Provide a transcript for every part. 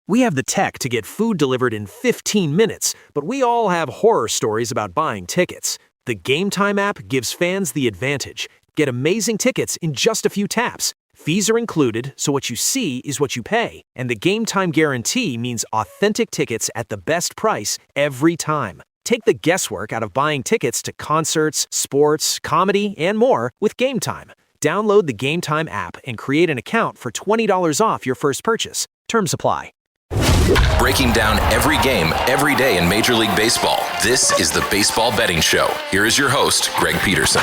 We have the tech to get food delivered in 15 minutes, but we all have horror stories about buying tickets. The Game Time app gives fans the advantage. Get amazing tickets in just a few taps. Fees are included, so what you see is what you pay. And the Game Time guarantee means authentic tickets at the best price every time. Take the guesswork out of buying tickets to concerts, sports, comedy, and more with Game Time. Download the Game Time app and create an account for $20 off your first purchase. Terms apply. Breaking down every game, every day in Major League Baseball. This is the Baseball Betting Show. Here is your host, Greg Peterson.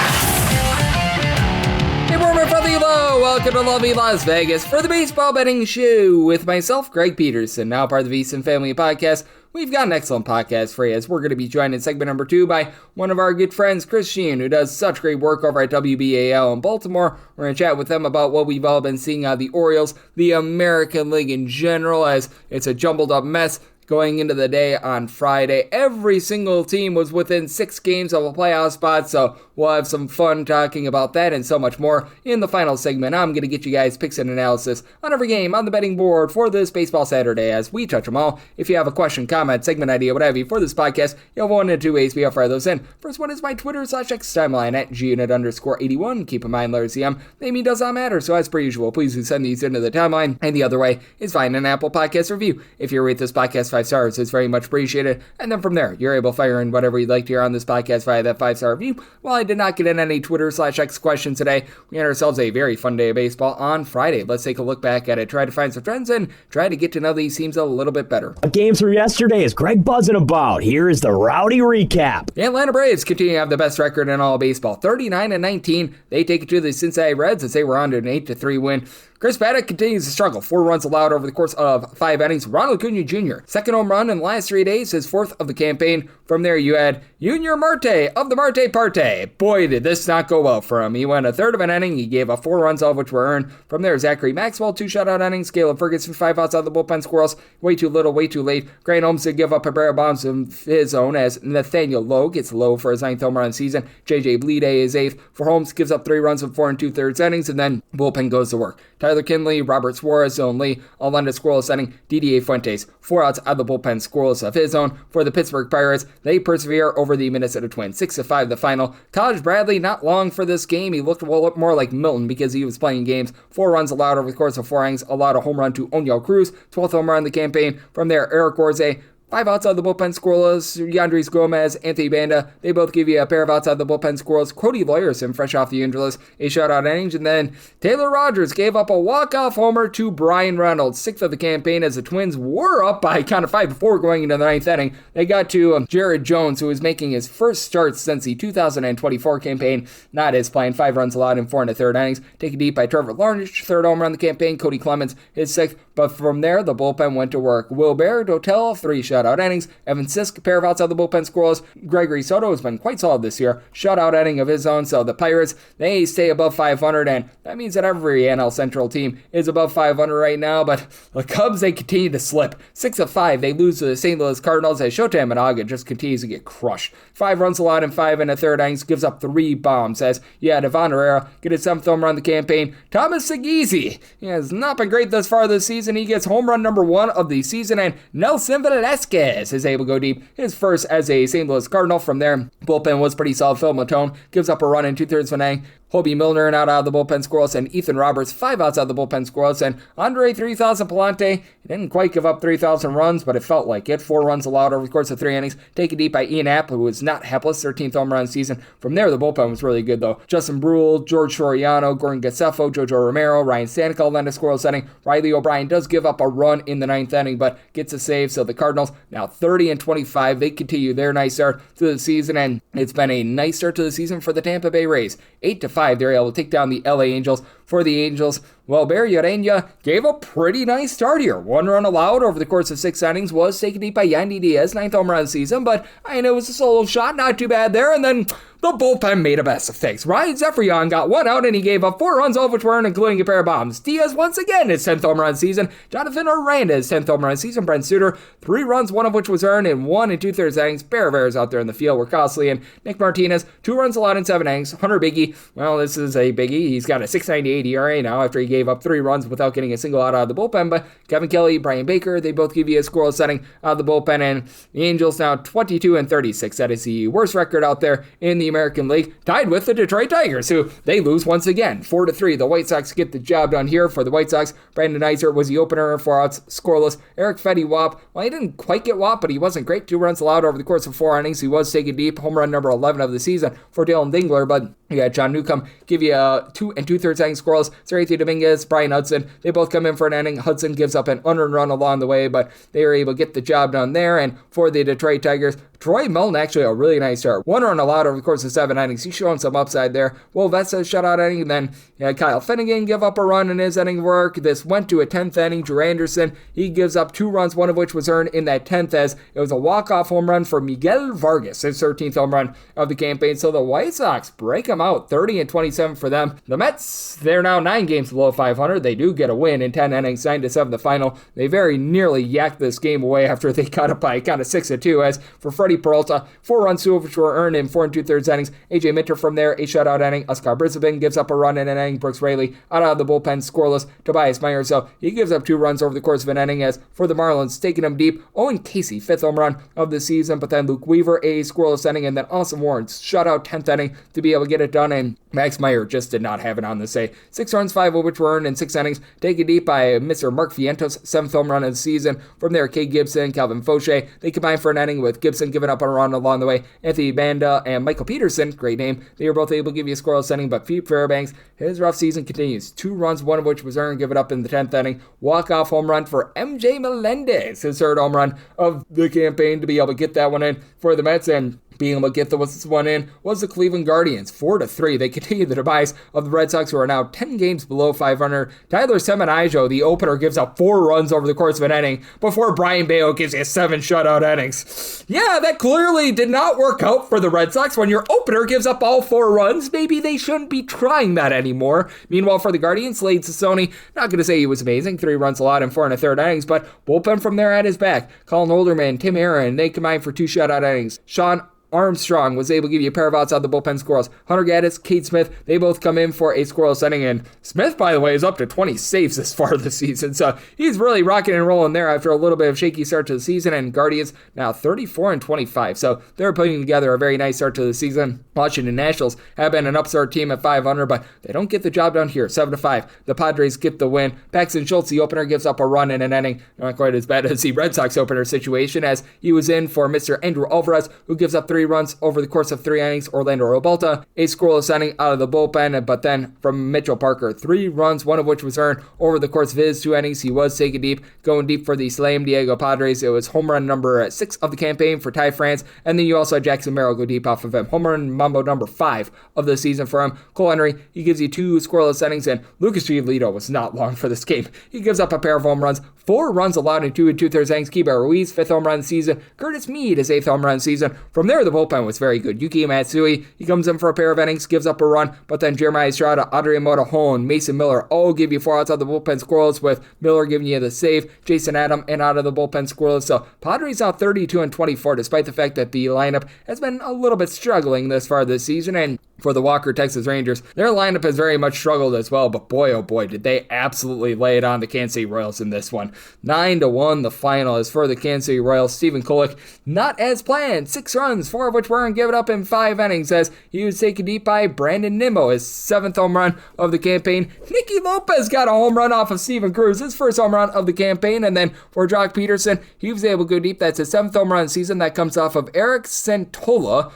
Hey, warm and friendly hello. Welcome to lovely Las Vegas for the Baseball Betting Show with myself, Greg Peterson, now part of the VSiN Family Podcast. We've got an excellent podcast for you as we're going to be joined in segment number 2 by one of our good friends, Chris Cichon, who does such great work over at WBAL in Baltimore. We're going to chat with them about what we've all been seeing out of the Orioles, the American League in general, as it's a jumbled up mess. Going into the day on Friday, every single team was within 6 games of a playoff spot, so we'll have some fun talking about that and so much more in the final segment. I'm going to get you guys picks and analysis on every game on the betting board for this baseball Saturday as we touch them all. If you have a question, comment, segment idea, what have you for this podcast, you have one of 2 ways we fire those in. First one is my Twitter/X timeline at gunit_81. Keep in mind, letters CM, name does not matter, so as per usual, please do send these into the timeline. And the other way is find an Apple Podcast review. If you rate this podcast 5 stars, it's very much appreciated. And then from there, you're able to fire in whatever you'd like to hear on this podcast via that 5-star review. While I did not get in any Twitter/X questions today, we had ourselves a very fun day of baseball on Friday. Let's take a look back at it, try to find some trends, and try to get to know these teams a little bit better. Games from yesterday is Greg buzzing about. Here is the rowdy recap. The Atlanta Braves continue to have the best record in all of baseball, 39-19. They take it to the Cincinnati Reds as they were on to an 8-3 win. Chris Paddock continues to struggle. 4 runs allowed over the course of 5 innings. Ronald Acuna Jr., second home run in the last 3 days, his 4th of the campaign. From there, you had Junior Marte of the Marte Parte. Boy, did this not go well for him. He went a third of an inning. He gave up 4 runs, all of which were earned. From there, Zachary Maxwell, 2 shutout innings. Caleb Ferguson, 5 outs out of the bullpen. Squirrels, way too little, way too late. Grant Holmes did give up a pair of bombs of his own as Nathaniel Lowe gets low for his 9th home run season. J.J. Bleday is 8th. For Holmes, gives up 3 runs in 4 2/3 innings, and then bullpen goes to work. Tyler Kinley, Robert Suarez, Zone Lee, all under scoreless inning. DDA Fuentes, 4 outs out of the bullpen, scoreless of his own. For the Pittsburgh Pirates, they persevere over the Minnesota Twins. 6-5 the final. Taj Bradley, not long for this game. He looked more like Milton because he was playing games. 4 runs allowed over the course of 4 innings. Allowed a home run to Oniel Cruz, 12th home run in the campaign. From there, Eric Gorze, 5 outs out of the bullpen scoreless. Yandris Gomez, Anthony Banda, they both give you a pair of outs out of the bullpen scoreless. Cody Lawyerson, fresh off the injury list, a shutout innings. And then Taylor Rogers gave up a walk-off homer to Brian Reynolds, 6th of the campaign, as the Twins were up by count of 5 before going into the 9th inning. They got to Jared Jones, who was making his first start since the 2024 campaign. Not his plan. 5 runs allowed in 4 1/3 innings. Taken deep by Trevor Lawrence, 3rd home run in the campaign. Cody Clemens, his 6th. But from there, the bullpen went to work. Wilber Dotel, 3 shutout innings. Evan Sisk, pair of outs out of the bullpen scoreless. Gregory Soto has been quite solid this year. Shutout inning of his own. So the Pirates, they stay above 500, and that means that every NL Central team is above 500 right now. But the Cubs, they continue to slip. 6-5, they lose to the St. Louis Cardinals as Shota Imanaga just continues to get crushed. 5 runs allowed in 5 1/3 innings, gives up 3 bombs. As Devon Herrera get his 7th home run in the campaign. Thomas Segisi, he has not been great thus far this season. He gets home run number 1 of the season, and Nelson Velasquez is able to go deep, his first as a St. Louis Cardinal. From there, bullpen was pretty solid. Phil Matone gives up a run in 2/3 of an inning. Hobie Milner out of the bullpen scoreless, and Ethan Roberts 5 outs out of the bullpen scoreless, and Andre 3000 Palante, he didn't quite give up 3,000 runs, but it felt like it. 4 runs allowed over the course of 3 innings, taken deep by Ian Happ, who was not hapless, 13th home run season. From there, the bullpen was really good though. Justin Brule, George Soriano, Gordon Gassefo, Jojo Romero, Ryan Stanek lend a scoreless inning. Riley O'Brien does give up a run in the 9th inning, but gets a save, so the Cardinals now 30-25. They continue their nice start to the season, and it's been a nice start to the season for the Tampa Bay Rays. 8-5, they're able to take down the LA Angels. For the Angels, well, Barry Urena gave a pretty nice start here. 1 run allowed over the course of 6 innings, was taken deep by Yandy Diaz, 9th home run of the season, but I know it was a solo shot, not too bad there, and then the bullpen made a mess of things. Ryan Zephyrion got 1 out, and he gave up 4 runs, all of which were earned, including a pair of bombs. Diaz once again his 10th home run season. Jonathan Aranda his 10th home run season. Brent Suter, 3 runs, 1 of which was earned in 1 2/3 innings. Pair of errors out there in the field were costly, and Nick Martinez, 2 runs allowed in 7 innings. Hunter Biggie, well, this is a biggie. He's got a 698 2.88 ERA now after he gave up 3 runs without getting a single out of the bullpen. But Kevin Kelly, Brian Baker, they both give you a scoreless setting out of the bullpen. And the Angels now 22-36. That is the worst record out there in the American League, tied with the Detroit Tigers, who they lose once again, 4-3. The White Sox get the job done here. For the White Sox, Brandon Iser was the opener, 4 outs, scoreless. Eric Fetty whop. Well, he didn't quite get whop, but he wasn't great. 2 runs allowed over the course of 4 innings. He was taken deep. Home run number 11 of the season for Dylan Dingler, but you got John Newcomb give you a 2 2/3 inning scoreless. Sergio Dominguez, Brian Hudson, they both come in for an inning. Hudson gives up an unearned run along the way, but they were able to get the job done there. And for the Detroit Tigers, Troy Melton, actually a really nice start. 1 run allowed over the course of 7 innings. He's showing some upside there. Will Vesta shutout inning, and then Kyle Finnegan give up a run in his inning work. This went to a 10th inning. Drew Anderson, he gives up 2 runs, one of which was earned in that 10th as it was a walk-off home run for Miguel Vargas, his 13th home run of the campaign. So the White Sox break them out, 30-27 for them. The Mets, they're now 9 games below 500. They do get a win in 10 innings, 9-7 the final. They very nearly yacked this game away after they cut up by kind of 6-2. As for Freddie Peralta, 4 runs, 2 of which were earned in 4 2/3 innings. AJ Minter from there, a shutout inning. Oscar Brisbane gives up a run in an inning. Brooks Raley out of the bullpen, scoreless. Tobias Meyer, so he gives up 2 runs over the course of an inning. As for the Marlins, taking them deep, Owen Casey, 5th home run of the season, but then Luke Weaver, a scoreless inning, and then Austin Warren shutout 10th inning to be able to get it done, and Max Meyer just did not have it on this day. 6 runs, 5 of which were earned in 6 innings. Taken deep by Mr. Mark Vientos, 7th home run of the season. From there, Kay Gibson, Calvin Fauché, they combine for an inning with Gibson giving up a run along the way. Anthony Banda and Michael Peterson, great name, they were both able to give you a scoreless inning, but Pete Fairbanks, his rough season continues. 2 runs, 1 of which was earned, give it up in the 10th inning. Walk-off home run for MJ Melendez, his 3rd home run of the campaign, to be able to get that one in for the Mets. And being able to get this one in was the Cleveland Guardians, 4-3. They continue the demise of the Red Sox, who are now 10 games below 500. Tyler Semenijo, the opener, gives up 4 runs over the course of an inning before Brian Bayo gives you 7 shutout innings. Yeah, that clearly did not work out for the Red Sox. When your opener gives up all 4 runs, maybe they shouldn't be trying that anymore. Meanwhile, for the Guardians, Slade Sassoni, not going to say he was amazing, 3 runs allowed in 4 1/3 innings, but bullpen from there at his back. Colin Olderman, Tim Aaron, they combined for 2 shutout innings. Sean Armstrong was able to give you a pair of outs out of the bullpen scoreless. Hunter Gaddis, Cade Smith, they both come in for a scoreless inning, and Smith, by the way, is up to 20 saves this far this season, so he's really rocking and rolling there after a little bit of shaky start to the season. And Guardians now 34-25, so they're putting together a very nice start to the season. Washington Nationals have been an upstart team at 500, but they don't get the job done here, 7-5. The Padres get the win. Paxton Schultz, the opener, gives up a run in an inning, not quite as bad as the Red Sox opener situation, as he was in for Mr. Andrew Alvarez, who gives up 3 runs over the course of 3 innings. Orlando Robalta, a scoreless inning out of the bullpen, but then from Mitchell Parker, 3 runs, 1 of which was earned over the course of his 2 innings. He was taken deep, going deep for the Slam Diego Padres. It was home run number 6 of the campaign for Ty France, and then you also had Jackson Merrill go deep off of him. Home run mambo number 5 of the season for him. Cole Henry, he gives you 2 scoreless innings, and Lucas Giolito was not long for this game. He gives up a pair of home runs, 4 runs allowed in 2 2/3 innings. Kiba Ruiz, 5th home run of the season. Curtis Mead, his 8th home run of the season. From there, the bullpen was very good. Yuki Matsui, he comes in for a pair of innings, gives up a run, but then Jeremiah Estrada, Adrian Morejon, Mason Miller all give you 4 outs out of the bullpen scoreless, with Miller giving you the save, Jason Adam, and out of the bullpen scoreless. So Padres out 32-24, despite the fact that the lineup has been a little bit struggling this far this season. And for the Walker Texas Rangers, their lineup has very much struggled as well, but boy, oh boy, did they absolutely lay it on the Kansas City Royals in this one. 9-1 the final is for the Kansas City Royals. Stephen Kulik, not as planned, 6 runs, 4 of which weren't given up in 5 innings, as he was taken deep by Brandon Nimmo, his 7th home run of the campaign. Nicky Lopez got a home run off of Steven Cruz, his 1st home run of the campaign, and then for Jock Peterson, he was able to go deep. That's his 7th home run of the season. That comes off of Eric Santola.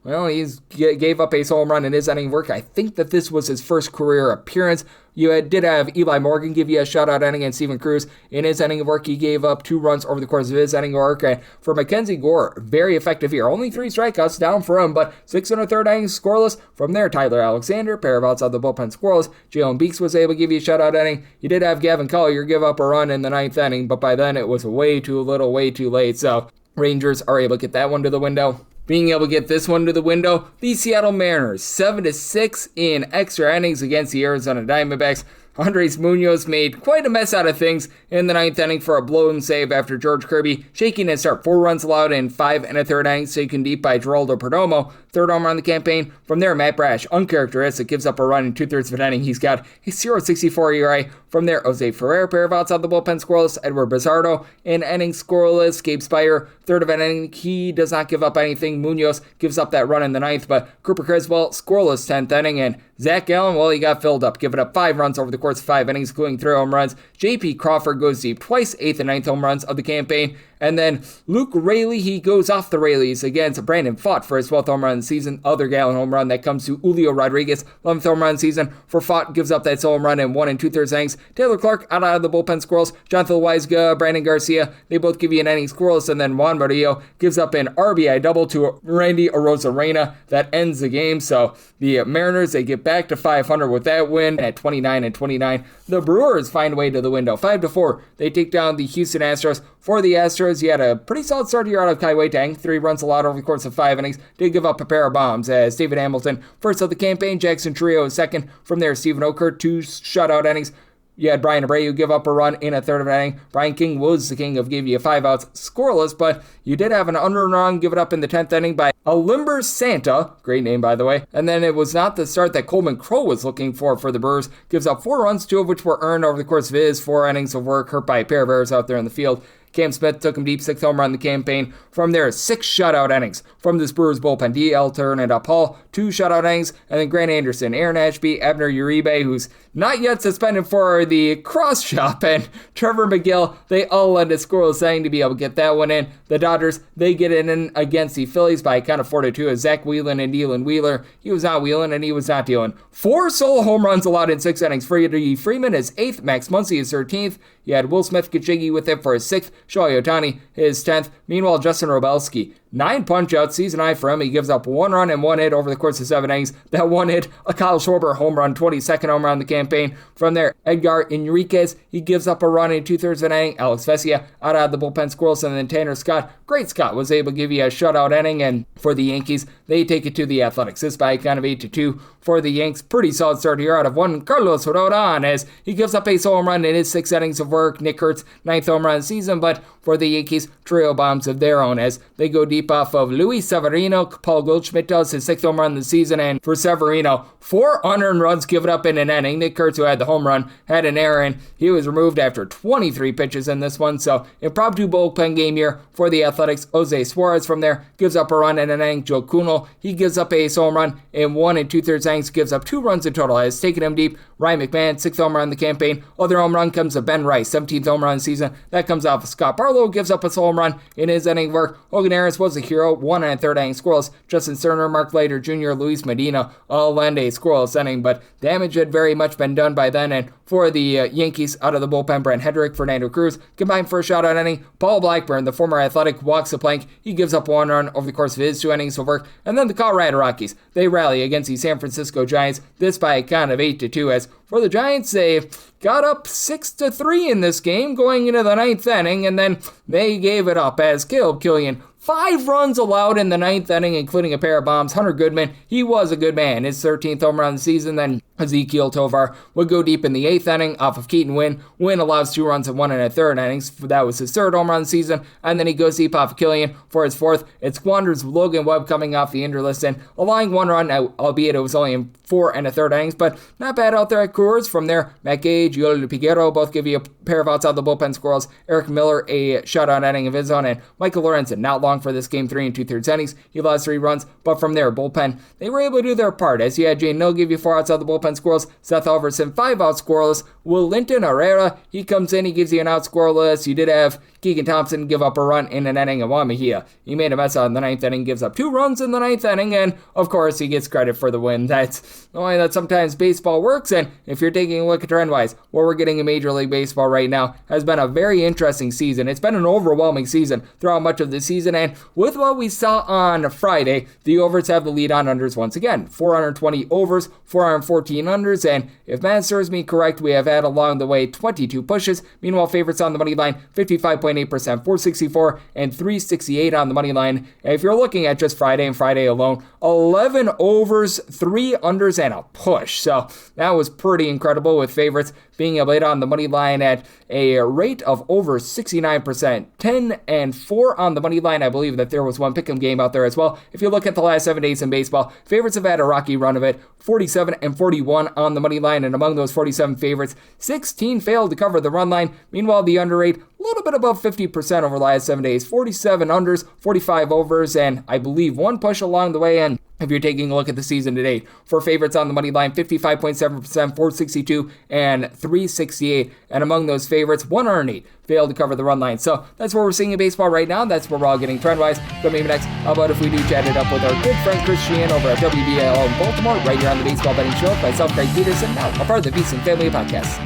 Well, he's gave up a home run in his inning work. I think that this was his first career appearance. You did have Eli Morgan give you a shutout inning, and Steven Cruz, in his inning of work, he gave up 2 runs over the course of his inning work. And for Mackenzie Gore, very effective here. Only 3 strikeouts down for him, but 6 1/3 innings scoreless. From there, Tyler Alexander, pair of outs out of the bullpen scoreless. Jalen Beeks was able to give you a shutout inning. You did have Gavin Collier give up a run in the 9th inning, but by then it was way too little, way too late. So Rangers are able to get that one to the window. Being able to get this one to the window, the Seattle Mariners, 7-6 in extra innings against the Arizona Diamondbacks. Andres Munoz made quite a mess out of things in the 9th inning for a blown save after George Kirby shaking his start. 4 runs allowed in 5 1/3 innings, taken deep by Geraldo Perdomo. third home run on the campaign. From there, Matt Brash, uncharacteristic, gives up a run in 2/3 of an inning. He's got a 0.64 ERA. From there, Jose Ferrer, pair of outs out the bullpen scoreless. Edward Bizardo, an inning scoreless. Gabe Spire, third of an inning. He does not give up anything. Munoz gives up that run in the ninth, but Cooper Criswell, scoreless 10th inning. And Zach Gallen, well, he got filled up, giving up 5 runs over the course of 5 innings, including 3 home runs. J.P. Crawford goes deep twice, 8th and 9th home runs of the campaign. And then Luke Raley, he goes off the Rayleys against Brandon Pfaadt for his 12th home run of the season. Other Gallen home run that comes to Julio Rodriguez, 11th home run of the season. For Pfaadt, gives up that solo home run in 1 2/3 innings. Taylor Clark out of the bullpen squirrels. Jonathan Weisga, Brandon Garcia, they both give you an inning scoreless. And then Juan Murillo gives up an RBI double to Randy Arozarena that ends the game. So the Mariners, they get back to 500 with that win at 29-29. The Brewers find a way to the window. 5-4, they take down the Houston Astros. For the Astros, you had a pretty solid start here out of Kai Wei-Tang. 3 runs allowed over the course of 5 innings. Did give up a pair of bombs as David Hamilton, first of the campaign. Jackson Trio is second. From there, Stephen Okert, 2 shutout innings. You had Brian Abreu give up a run in a third of an inning. Brian King was the king of giving you 5 outs scoreless, but you did have an unearned run given up in the 10th inning by Alimber Santa. Great name, by the way. And then it was not the start that Coleman Crow was looking for the Brewers. Gives up 4 runs, 2 of which were earned over the course of his 4 innings of work, hurt by a pair of errors out there in the field. Cam Smith took him deep, 6th home run in the campaign. From there, 6 shutout innings from this Brewers bullpen. D.L. Turner Paul, 2 shutout innings, and then Grant Anderson, Aaron Ashby, Abner Uribe, who's not yet suspended for the cross shop, and Trevor McGill, they all led a scoreless inning to be able to get that one in. The Dodgers, they get it in against the Phillies by a count of 4-2 as Zach Whelan and Dylan Wheeler. He was not wheeling and he was not dealing. 4 solo home runs allowed in 6 innings. Freddie Freeman is 8th, Max Muncy is 13th. You had Will Smith-Kachigi with it for his 6th, Shohei Ohtani his 10th. Meanwhile, Justin Robelski, 9 punch-outs, season high for him. He gives up 1 run and 1 hit over the course of 7 innings. That 1 hit, a Kyle Schwarber home run, 22nd home run in the campaign. From there, Edgar Enriquez, he gives up a run in 2/3 of an inning. Alex Vesia out of the bullpen squirrels, and then Tanner Scott. Great Scott was able to give you a shutout inning, and for the Yankees, they take it to the Athletics. This by a count of 8-2 for the Yanks. Pretty solid start here out of one Carlos Rodon as he gives up a solo home run in his 6 innings of work. Nick Kurtz, 9th home run of the season, but for the Yankees, trio bombs of their own as they go deep off of Luis Severino. Paul Goldschmidt does his 6th home run of the season, and for Severino, 4 unearned runs given up in an inning. Nick Kurtz, who had the home run, had an error, and he was removed after 23 pitches in this one. So impromptu bullpen game here for the Athletics. Jose Suarez from there gives up a run in an inning. Joe Kuhnel, he gives up a home run in 1 2/3 innings, gives up 2 runs in total. Has taken him deep. Ryan McMahon, 6th home run in the campaign. Other home run comes to Ben Rice, 17th home run in the season. That comes off of Scott Barlow, gives up a home run in his inning work. Hogan Harris was a hero, 1 1/3 inning scoreless. Justin Sterner, Mark Leiter Jr., Luis Medina all lend a scoreless inning, but damage had very much been done by then. And for the Yankees, out of the bullpen, Brent Hedrick, Fernando Cruz combined for a shutout inning. Paul Blackburn, the former Athletic, walks the plank. He gives up 1 run over the course of his 2 innings of work. And then the Colorado Rockies, they rally against the San Francisco Giants. This by a count of 8-2 as for the Giants, they got up 6-3 in this game going into the 9th inning, and then they gave it up as Caleb Killian, 5 runs allowed in the 9th inning, including a pair of bombs. Hunter Goodman, he was a good man. His 13th home run of the season. Then Ezekiel Tovar would go deep in the 8th inning off of Keaton Wynn. Wynn allows 2 runs in 1 1/3 innings. That was his 3rd home run of the season. And then he goes deep off of Killian for his 4th. It squanders Logan Webb coming off the injured list and allowing 1 run, albeit it was only in 4 1/3 innings. But not bad out there at Coors. From there, Matt Gage, Yolanda Piguero both give you a pair of outs out of the bullpen squirrels. Eric Miller, a shutout inning of his own. And Michael Lorenzen, not long for this game, 3 2/3 innings. He lost 3 runs. But from there, bullpen, they were able to do their part. As you had Jane Mill give you 4 outs out of the bullpen squirrels. Seth Alverson, 5 out scoreless. Will Linton Herrera, he comes in, he gives you an out scoreless. You did have Keegan Thompson give up a run in an inning of Juan Mejia. He made a mess out in the 9th inning, gives up 2 runs in the 9th inning, and of course he gets credit for the win. That's the way that sometimes baseball works, and if you're taking a look at trend-wise, what we're getting in Major League Baseball right now has been a very interesting season. It's been an overwhelming season throughout much of the season, and with what we saw on Friday, the overs have the lead on unders once again. 420 overs, 414 unders, and if math serves me correct, we have had along the way 22 pushes. Meanwhile, favorites on the money line, 55.8%, 464 and 368 on the money line. And if you're looking at just Friday and Friday alone, 11 overs, 3 unders, and a push. So that was pretty incredible with favorites being able to hit on the money line at a rate of over 69%. 10-4 on the money line. I believe that there was one pick'em game out there as well. If you look at the last 7 days in baseball, favorites have had a rocky run of it. 47-41 on the money line, and among those 47 favorites, 16 failed to cover the run line. Meanwhile, the under rate, a little bit above 50% over the last 7 days. 47 unders, 45 overs, and I believe one push along the way. And if you're taking a look at the season to date, for favorites on the money line, 55.7%, 462, and 368. And among those favorites, 108 failed to cover the run line. So that's what we're seeing in baseball right now. That's where we're all getting trend-wise. But maybe next, how about if we do chat it up with our good friend Chris Cichon over at WBAL in Baltimore, right here on the Baseball Betting Show, myself, Greg Peterson, now a part of the VSiN Family Podcast.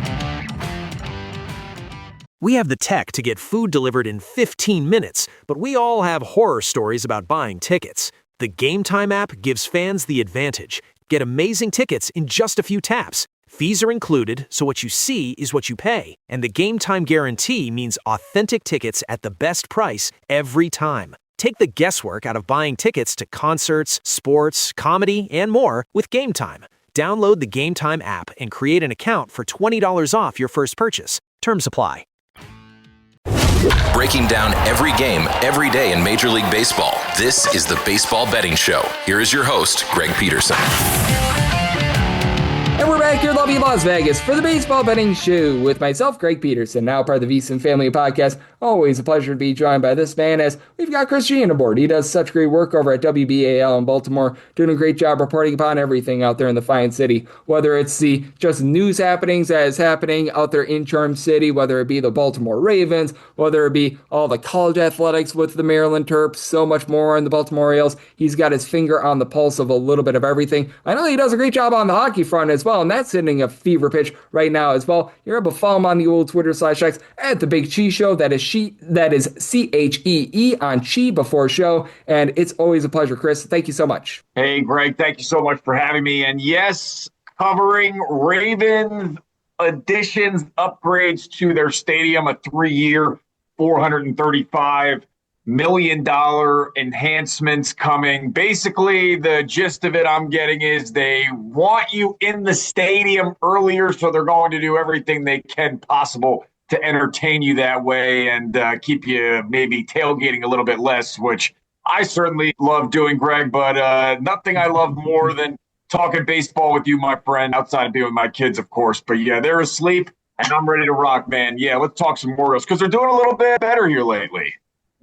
We have the tech to get food delivered in 15 minutes, but we all have horror stories about buying tickets. The Game Time app gives fans the advantage. Get amazing tickets in just a few taps. Fees are included, so what you see is what you pay. And the Game Time guarantee means authentic tickets at the best price every time. Take the guesswork out of buying tickets to concerts, sports, comedy, and more with Game Time. Download the Game Time app and create an account for $20 off your first purchase. Terms apply. Breaking down every game, every day in Major League Baseball, this is the Baseball Betting Show. Here is your host, Greg Peterson. And we're back here in lovely Las Vegas for the Baseball Betting Show with myself, Greg Peterson, now part of the VSiN Family Podcast. Always a pleasure to be joined by this man, as we've got Chris Cichon aboard. He does such great work over at WBAL in Baltimore, doing a great job reporting upon everything out there in the fine city, whether it's the just news happenings that is happening out there in Charm City, whether it be the Baltimore Ravens, whether it be all the college athletics with the Maryland Terps, so much more in the Baltimore Orioles. He's got his finger on the pulse of a little bit of everything. I know he does a great job on the hockey front as well, and that's hitting a fever pitch right now as well. You're able to follow him on the old Twitter/X at the Big Chi Show. That is CHEE on Chi before show. And it's always a pleasure, Chris. Thank you so much. Hey, Greg, thank you so much for having me. And yes, covering Ravens additions, upgrades to their stadium, a 3-year, $435 million enhancements coming. Basically, the gist of it I'm getting is they want you in the stadium earlier, so they're going to do everything they can possible to entertain you that way and keep you maybe tailgating a little bit less, which I certainly love doing, Greg, but nothing I love more than talking baseball with you, my friend, outside of being with my kids, of course. But yeah, they're asleep and I'm ready to rock, man. Yeah, let's talk some Orioles because they're doing a little bit better here lately.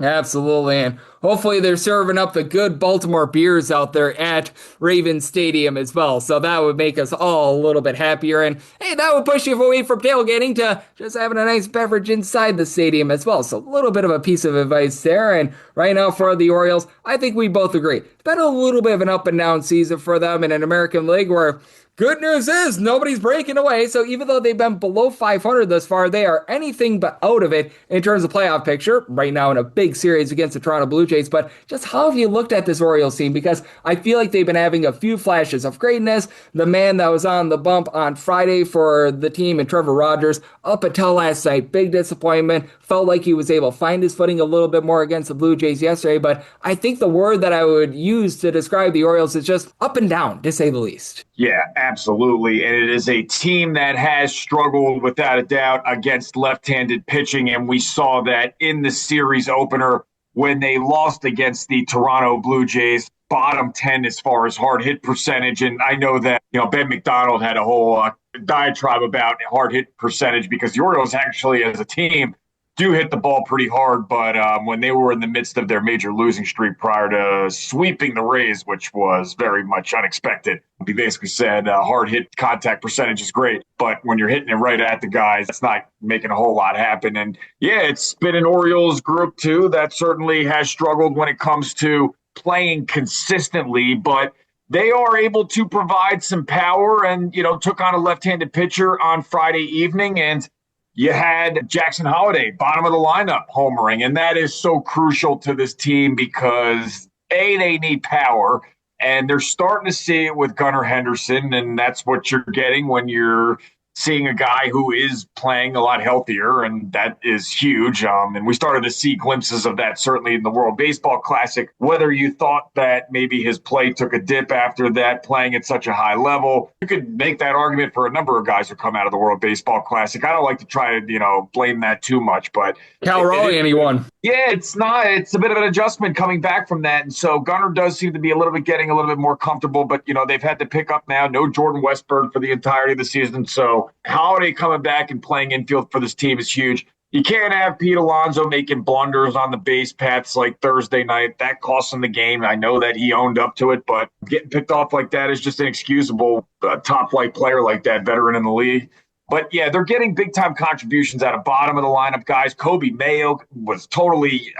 Absolutely, and hopefully they're serving up the good Baltimore beers out there at Raven Stadium as well, so that would make us all a little bit happier, and hey, that would push you away from tailgating to just having a nice beverage inside the stadium as well, so a little bit of a piece of advice there. And right now for the Orioles, I think we both agree, it's been a little bit of an up and down season for them in an American League where good news is nobody's breaking away. So even though they've been below 500 thus far, they are anything but out of it in terms of playoff picture right now in a big series against the Toronto Blue Jays. But just how have you looked at this Orioles team? Because I feel like they've been having a few flashes of greatness. The man that was on the bump on Friday for the team and Trevor Rogers up until last night, big disappointment. Felt like he was able to find his footing a little bit more against the Blue Jays yesterday. But I think the word that I would use to describe the Orioles is just up and down, to say the least. Yeah, absolutely. And it is a team that has struggled without a doubt against left-handed pitching. And we saw that in the series opener when they lost against the Toronto Blue Jays, bottom 10 as far as hard hit percentage. And I know that, Ben McDonald had a whole diatribe about hard hit percentage because the Orioles actually as a team do hit the ball pretty hard, but when they were in the midst of their major losing streak prior to sweeping the Rays, which was very much unexpected, he basically said hard hit contact percentage is great, but when you're hitting it right at the guys, it's not making a whole lot happen. And yeah, it's been an Orioles group too that certainly has struggled when it comes to playing consistently, but they are able to provide some power and, took on a left-handed pitcher on Friday evening, and you had Jackson Holliday, bottom of the lineup, homering, and that is so crucial to this team because, A, they need power, and they're starting to see it with Gunnar Henderson, and that's what you're getting when you're seeing a guy who is playing a lot healthier, and that is huge. And we started to see glimpses of that certainly in the World Baseball Classic. Whether you thought that maybe his play took a dip after that, playing at such a high level, you could make that argument for a number of guys who come out of the World Baseball Classic. I don't like to try to, blame that too much, but Cal Raleigh, anyone? Yeah, it's not. It's a bit of an adjustment coming back from that. And so Gunnar does seem to be getting a little bit more comfortable, but, they've had to pick up now. No Jordan Westburg for the entirety of the season. So Holiday coming back and playing infield for this team is huge. You can't have Pete Alonso making blunders on the base paths like Thursday night. That cost him the game. I know that he owned up to it, but getting picked off like that is just inexcusable. A top-flight player like that, veteran in the league. But, yeah, they're getting big-time contributions out of bottom of the lineup guys. Kobe Mayo was totally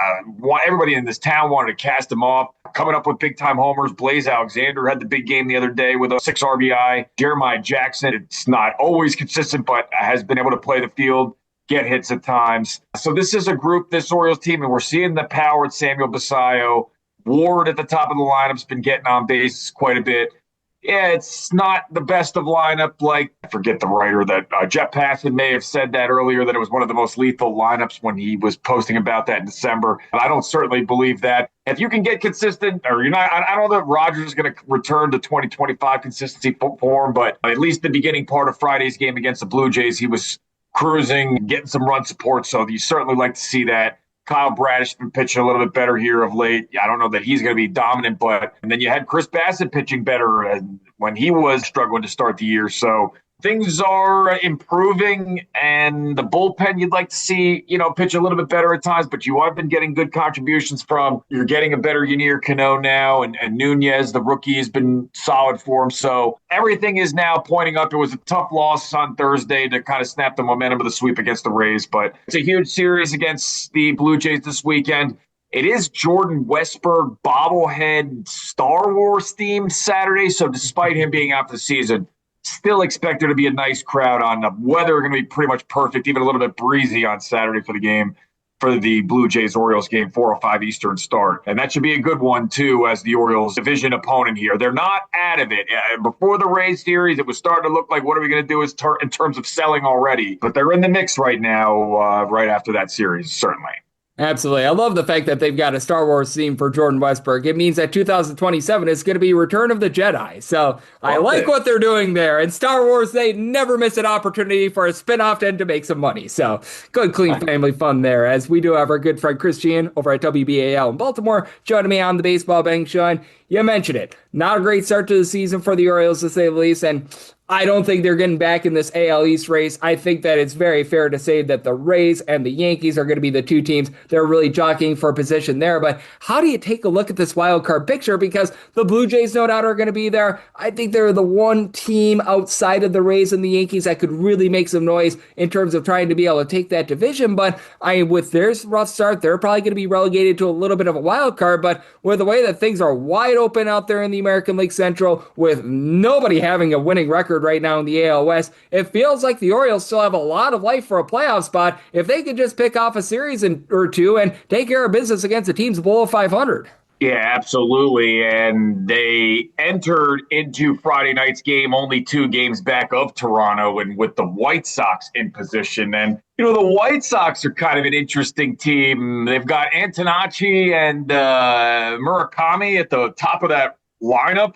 everybody in this town wanted to cast him off. Coming up with big-time homers. Blaze Alexander had the big game the other day with a 6 RBI. Jeremiah Jackson, it's not always consistent, but has been able to play the field, get hits at times. So this is a group, this Orioles team, and we're seeing the power at Samuel Basallo. Ward at the top of the lineup's been getting on base quite a bit. Yeah, it's not the best of lineup. Like, I forget the writer that Jeff Passan may have said that earlier, that it was one of the most lethal lineups when he was posting about that in December. But I don't certainly believe that. If you can get consistent, or you're not, I don't know that Rogers is going to return to 2025 consistency form, but at least the beginning part of Friday's game against the Blue Jays, he was cruising, getting some run support. So you certainly like to see that. Kyle Bradish has been pitching a little bit better here of late. I don't know that he's going to be dominant, and then you had Chris Bassett pitching better when he was struggling to start the year. So things are improving, and the bullpen you'd like to see, pitch a little bit better at times, but you have been getting good contributions from. You're getting a better Ynier Cano now, and Nunez, the rookie, has been solid for him. So everything is now pointing up. It was a tough loss on Thursday to kind of snap the momentum of the sweep against the Rays, but it's a huge series against the Blue Jays this weekend. It is Jordan Westburg bobblehead Star Wars themed Saturday, so despite him being out for the season, still expect there to be a nice crowd on. The weather going to be pretty much perfect, even a little bit breezy on Saturday for the game, for the Blue Jays-Orioles game, 4:05 Eastern start. And that should be a good one, too, as the Orioles division opponent here. They're not out of it. Before the Rays series, it was starting to look like, what are we going to do in terms of selling already? But they're in the mix right now, right after that series, certainly. Absolutely. I love the fact that they've got a Star Wars theme for Jordan Westburg. It means that 2027 is going to be Return of the Jedi. So I like what they're doing there. And Star Wars, they never miss an opportunity for a spinoff and to make some money. So good, clean family fun there. As we do have our good friend Chris Cichon over at WBAL in Baltimore joining me on the Baseball Betting Show. And you mentioned it. Not a great start to the season for the Orioles, to say the least. And I don't think they're getting back in this AL East race. I think that it's very fair to say that the Rays and the Yankees are going to be the two teams that are really jockeying for a position there. But how do you take a look at this wild card picture? Because the Blue Jays, no doubt, are going to be there. I think they're the one team outside of the Rays and the Yankees that could really make some noise in terms of trying to be able to take that division. But with their rough start, they're probably going to be relegated to a little bit of a wild card. But with the way that things are wide open out there in the American League Central, with nobody having a winning record right now in the AL West, it feels like the Orioles still have a lot of life for a playoff spot if they could just pick off a series or two and take care of business against the teams below 500. Yeah, absolutely. And they entered into Friday night's game only 2 games back of Toronto, and with the White Sox in position. And, the White Sox are kind of an interesting team. They've got Antonacci and Murakami at the top of that lineup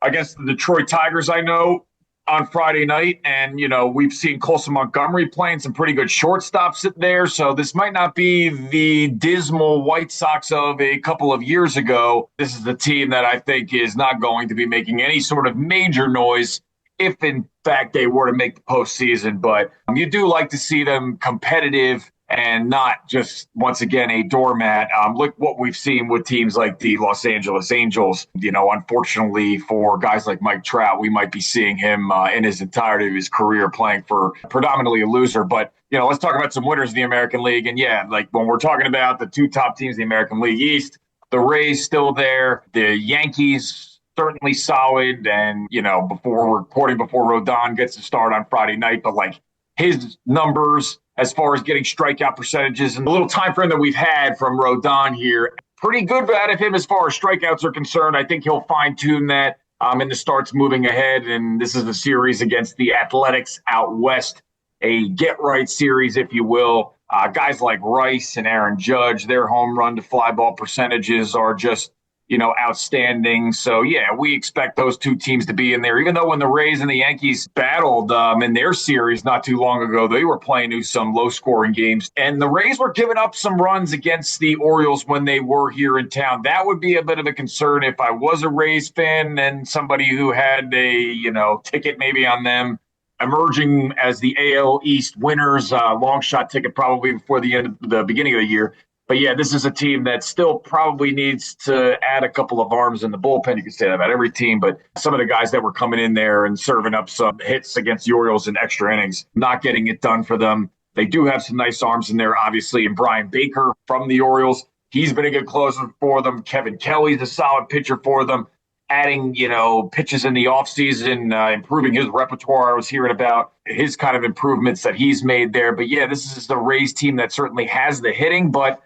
against the Detroit Tigers, I know, on Friday night. And, we've seen Colson Montgomery playing some pretty good shortstops there. So this might not be the dismal White Sox of a couple of years ago. This is the team that I think is not going to be making any sort of major noise if, in fact, they were to make the postseason. But you do like to see them competitive and not just, once again, a doormat. Look what we've seen with teams like the Los Angeles Angels. Unfortunately for guys like Mike Trout, we might be seeing him in his entirety of his career playing for predominantly a loser. But, let's talk about some winners in the American League. And, yeah, like when we're talking about the 2 top teams in the American League East, the Rays still there, the Yankees certainly solid. And, before Rodon gets to start on Friday night, but like his numbers as far as getting strikeout percentages and the little time frame that we've had from Rodon here, pretty good out of him as far as strikeouts are concerned. I think he'll fine-tune that And the start's moving ahead, and this is a series against the Athletics out west, a get-right series, if you will. Guys like Rice and Aaron Judge, their home run to fly ball percentages are just, outstanding. So, yeah, we expect those two teams to be in there, even though when the Rays and the Yankees battled in their series not too long ago, they were playing some low-scoring games. And the Rays were giving up some runs against the Orioles when they were here in town. That would be a bit of a concern if I was a Rays fan and somebody who had a, ticket maybe on them emerging as the AL East winners, long shot ticket probably before the beginning of the year. But yeah, this is a team that still probably needs to add a couple of arms in the bullpen. You can say that about every team, but some of the guys that were coming in there and serving up some hits against the Orioles in extra innings, not getting it done for them. They do have some nice arms in there, obviously, and Brian Baker from the Orioles. He's been a good closer for them. Kevin Kelly's a solid pitcher for them. Adding, pitches in the offseason, improving his repertoire. I was hearing about his kind of improvements that he's made there. But yeah, this is the Rays team that certainly has the hitting, but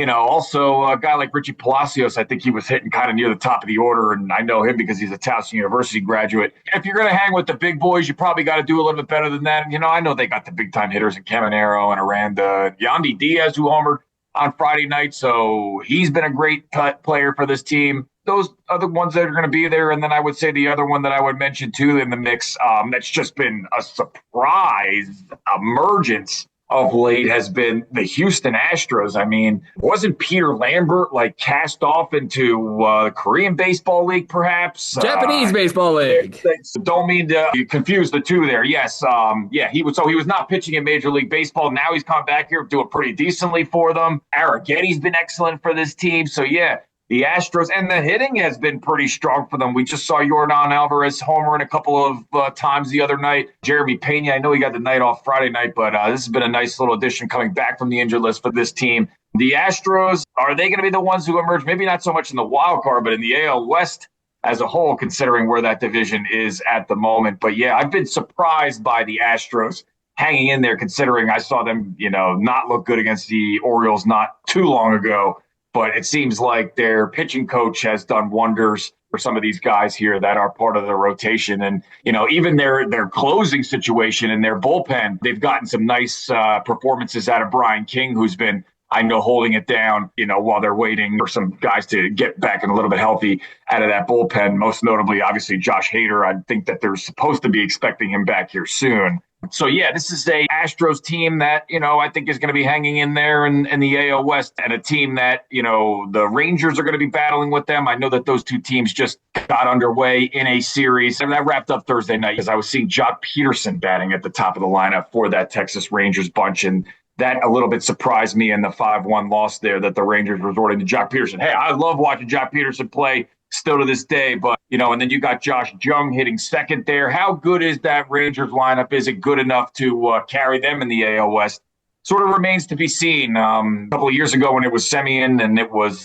also a guy like Richie Palacios, I think he was hitting kind of near the top of the order, and I know him because he's a Towson University graduate. If you're going to hang with the big boys, you probably got to do a little bit better than that. I know they got the big-time hitters in Caminero and Aranda, Yandy Diaz, who homered on Friday night, so he's been a great player for this team. Those are the ones that are going to be there, and then I would say the other one that I would mention, too, in the mix that's just been a surprise emergence of late has been the Houston Astros. I mean, wasn't Peter Lambert cast off into the Korean Baseball League, perhaps? Japanese Baseball League. Don't mean to confuse the two there. Yes. He was not pitching in Major League Baseball. Now he's come back here doing pretty decently for them. Arrigetti's been excellent for this team. So, yeah. The Astros, and the hitting has been pretty strong for them. We just saw Yordan Alvarez homering a couple of times the other night. Jeremy Pena, I know he got the night off Friday night, but this has been a nice little addition coming back from the injured list for this team. The Astros, are they going to be the ones who emerge? Maybe not so much in the wild card, but in the AL West as a whole, considering where that division is at the moment. But yeah, I've been surprised by the Astros hanging in there, considering I saw them, not look good against the Orioles not too long ago. But it seems like their pitching coach has done wonders for some of these guys here that are part of the rotation. And, even their closing situation and their bullpen, they've gotten some nice performances out of Brian King, who's been, I know, holding it down, while they're waiting for some guys to get back and a little bit healthy out of that bullpen. Most notably, obviously, Josh Hader. I think that they're supposed to be expecting him back here soon. So, yeah, this is a Astros team that, I think is going to be hanging in there in the AL West, and a team that, the Rangers are going to be battling with them. I know that those two teams just got underway in a series, and that wrapped up Thursday night because I was seeing Jock Peterson batting at the top of the lineup for that Texas Rangers bunch, and that a little bit surprised me in the 5-1 loss there that the Rangers resorted to Jock Peterson. Hey, I love watching Jock Peterson play still to this day, but, and then you got Josh Jung hitting second there. How good is that Rangers lineup? Is it good enough to carry them in the AL West? Sort of remains to be seen. A couple of years ago when it was Semien and it was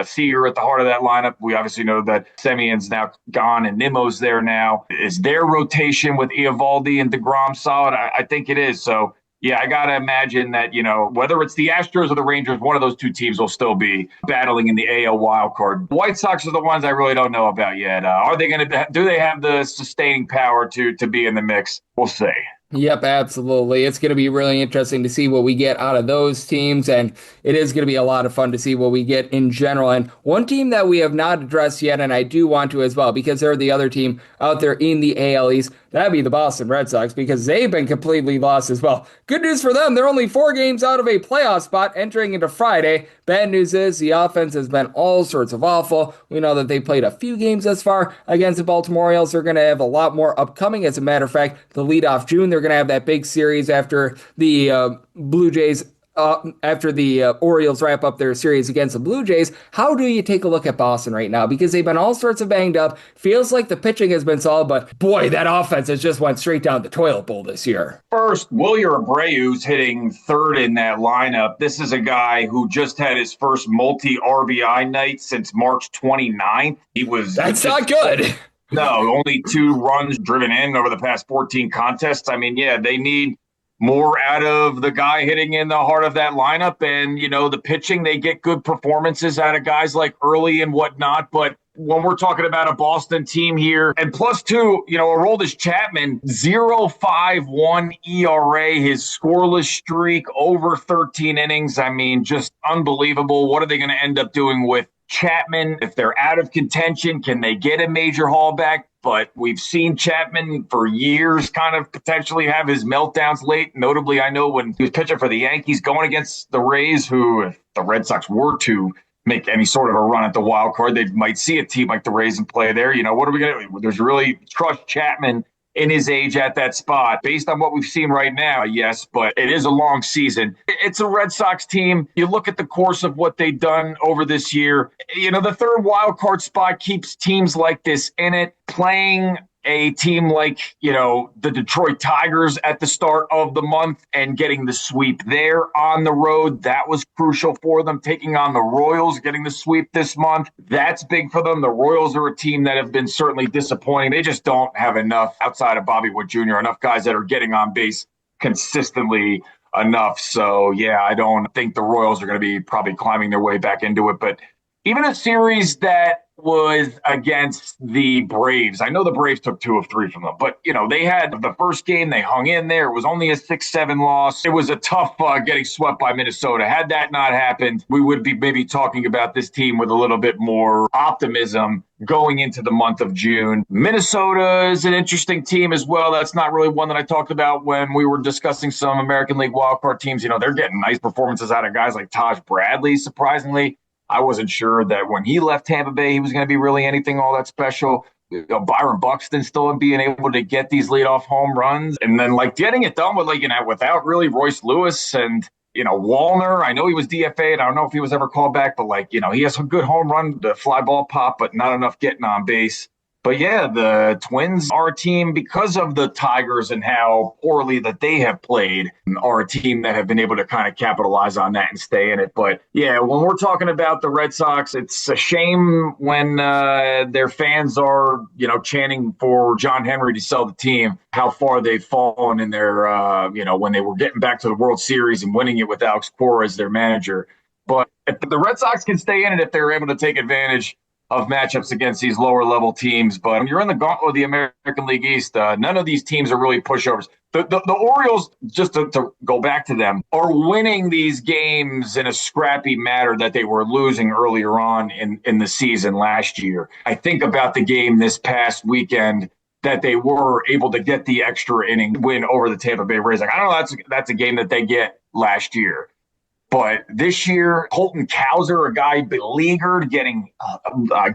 Seager at the heart of that lineup, we obviously know that Semien's now gone and Nimmo's there now. Is their rotation with Eovaldi and DeGrom solid? I think it is. So, yeah, I got to imagine that, whether it's the Astros or the Rangers, one of those two teams will still be battling in the AL wildcard. The White Sox are the ones I really don't know about yet. Are they going to, do they have the sustaining power to be in the mix? We'll see. Yep, absolutely. It's going to be really interesting to see what we get out of those teams, and it is going to be a lot of fun to see what we get in general. And one team that we have not addressed yet, and I do want to as well, because they're the other team out there in the AL East, that'd be the Boston Red Sox, because they've been completely lost as well. Good news for them, they're only 4 games out of a playoff spot entering into Friday. Bad news is the offense has been all sorts of awful. We know that they played a few games thus far against the Baltimore Orioles. They're going to have a lot more upcoming. As a matter of fact, the leadoff June, they're going to have that big series after the Blue Jays, after the Orioles wrap up their series against the Blue Jays. How do you take a look at Boston right now? Because they've been all sorts of banged up. Feels like the pitching has been solid, but boy, that offense has just went straight down the toilet bowl this year. First, Wilyer Abreu's hitting third in that lineup. This is a guy who just had his first multi-RBI night since March 29th. That's not good. No, only 2 runs driven in over the past 14 contests. I mean, yeah, they need more out of the guy hitting in the heart of that lineup. And, the pitching, they get good performances out of guys like Early and whatnot. But when we're talking about a Boston team here. And plus two, Aroldis Chapman, 0.51 ERA, his scoreless streak over 13 innings. I mean, just unbelievable. What are they going to end up doing with Chapman? If they're out of contention, can they get a major haul back? But we've seen Chapman for years kind of potentially have his meltdowns late. Notably, I know when he was pitching for the Yankees going against the Rays, who, if the Red Sox were to make any sort of a run at the wild card, they might see a team like the Rays and play there. What are we going to do? There's really trust Chapman in his age at that spot. Based on what we've seen right now, yes, but it is a long season. It's a Red Sox team. You look at the course of what they've done over this year. The third wild card spot keeps teams like this in it. Playing a team like, the Detroit Tigers at the start of the month and getting the sweep there on the road, that was crucial for them. Taking on the Royals, getting the sweep this month, that's big for them. The Royals are a team that have been certainly disappointing. They just don't have enough, outside of Bobby Wood Jr., enough guys that are getting on base consistently enough. So, yeah, I don't think the Royals are going to be probably climbing their way back into it. But even a series that was against the Braves. I know the Braves took 2 of 3 from them, but, they had the first game, they hung in there. It was only a 6-7 loss. It was a tough getting swept by Minnesota. Had that not happened, we would be maybe talking about this team with a little bit more optimism going into the month of June. Minnesota is an interesting team as well. That's not really one that I talked about when we were discussing some American League wildcard teams. They're getting nice performances out of guys like Taj Bradley, surprisingly. I wasn't sure that when he left Tampa Bay, he was going to be really anything all that special. Byron Buxton still being able to get these leadoff home runs, and then getting it done with without really Royce Lewis and Wallner. I know he was DFA'd. I don't know if he was ever called back, but he has a good home run, the fly ball pop, but not enough getting on base. But yeah, the Twins are a team, because of the Tigers and how poorly that they have played, are a team that have been able to kind of capitalize on that and stay in it. But yeah, when we're talking about the Red Sox, it's a shame when their fans are, chanting for John Henry to sell the team, how far they've fallen in their, when they were getting back to the World Series and winning it with Alex Cora as their manager. But if the Red Sox can stay in it, if they're able to take advantage of matchups against these lower level teams. But when you're in the gauntlet of the American League East, none of these teams are really pushovers. The Orioles, just to go back to them, are winning these games in a scrappy manner that they were losing earlier on in the season last year. I think about the game this past weekend that they were able to get the extra inning win over the Tampa Bay Rays. I don't know, that's a game that they get last year. But this year, Colton Cowser, a guy beleaguered, getting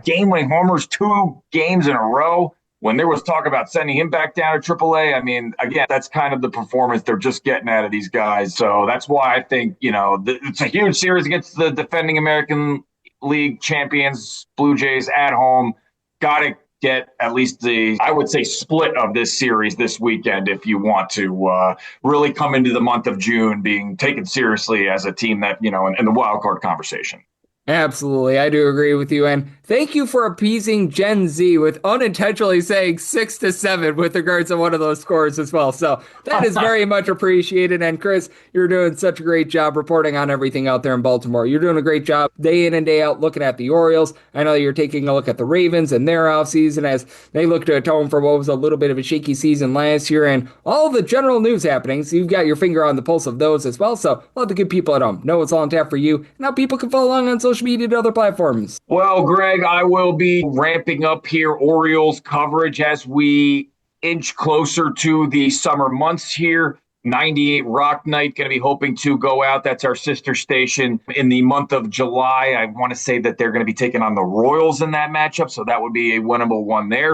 game-winning homers 2 games in a row. When there was talk about sending him back down to AAA, I mean, again, that's kind of the performance they're just getting out of these guys. So that's why I think, it's a huge series against the defending American League champions, Blue Jays at home. Got to get at least I would say, split of this series this weekend if you want to really come into the month of June being taken seriously as a team that, in the wild card conversation. Absolutely. I do agree with you. And thank you for appeasing Gen Z with unintentionally saying 6-7 with regards to one of those scores as well. So that is very much appreciated. And Chris, you're doing such a great job reporting on everything out there in Baltimore. You're doing a great job day in and day out looking at the Orioles. I know you're taking a look at the Ravens and their offseason as they look to atone for what was a little bit of a shaky season last year and all the general news happenings. You've got your finger on the pulse of those as well. So let the good people at home know what's all on tap for you and how people can follow along on social media and other platforms. Well, Greg, I will be ramping up here Orioles coverage as we inch closer to the summer months here. 98 Rock Night, going to be hoping to go out. That's our sister station in the month of July. I want to say that they're going to be taking on the Royals in that matchup, so that would be a winnable one there.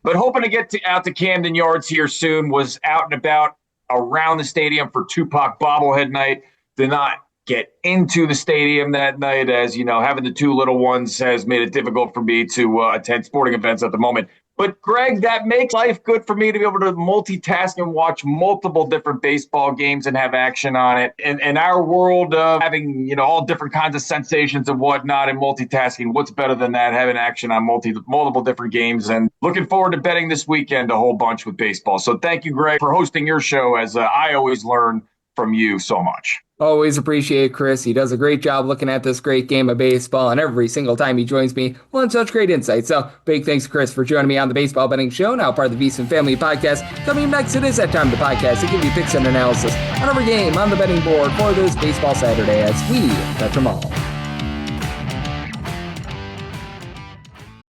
But hoping to get out to Camden Yards here soon. Was out and about around the stadium for Tupac bobblehead night. Did not get into the stadium that night, as having the 2 little ones has made it difficult for me to attend sporting events at the moment. But Greg, that makes life good for me to be able to multitask and watch multiple different baseball games and have action on it. In our world of having, all different kinds of sensations and whatnot and multitasking, what's better than that, having action on multiple different games, and looking forward to betting this weekend a whole bunch with baseball. So thank you, Greg, for hosting your show, as I always learn from you so much. Always appreciate Chris. He does a great job looking at this great game of baseball, and every single time he joins me, we'll have such great insights. So, big thanks to Chris for joining me on the Baseball Betting Show, now part of the VSiN Family Podcast. Coming up next, it is that time of the podcast to give you picks and analysis on every game on the betting board for this Baseball Saturday as we touch them all.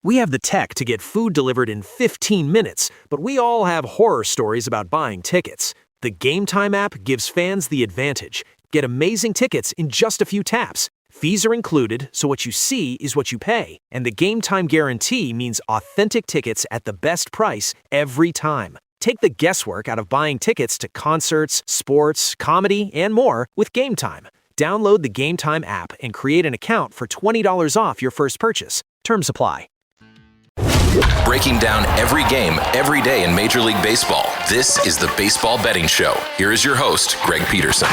We have the tech to get food delivered in 15 minutes, but we all have horror stories about buying tickets. The Game Time app gives fans the advantage. Get amazing tickets in just a few taps. Fees are included, so what you see is what you pay. And the Game Time guarantee means authentic tickets at the best price every time. Take the guesswork out of buying tickets to concerts, sports, comedy, and more with Game Time. Download the Game Time app and create an account for $20 off your first purchase. Terms apply. Breaking down every game, every day in Major League Baseball. This is the Baseball Betting Show. Here is your host, Greg Peterson.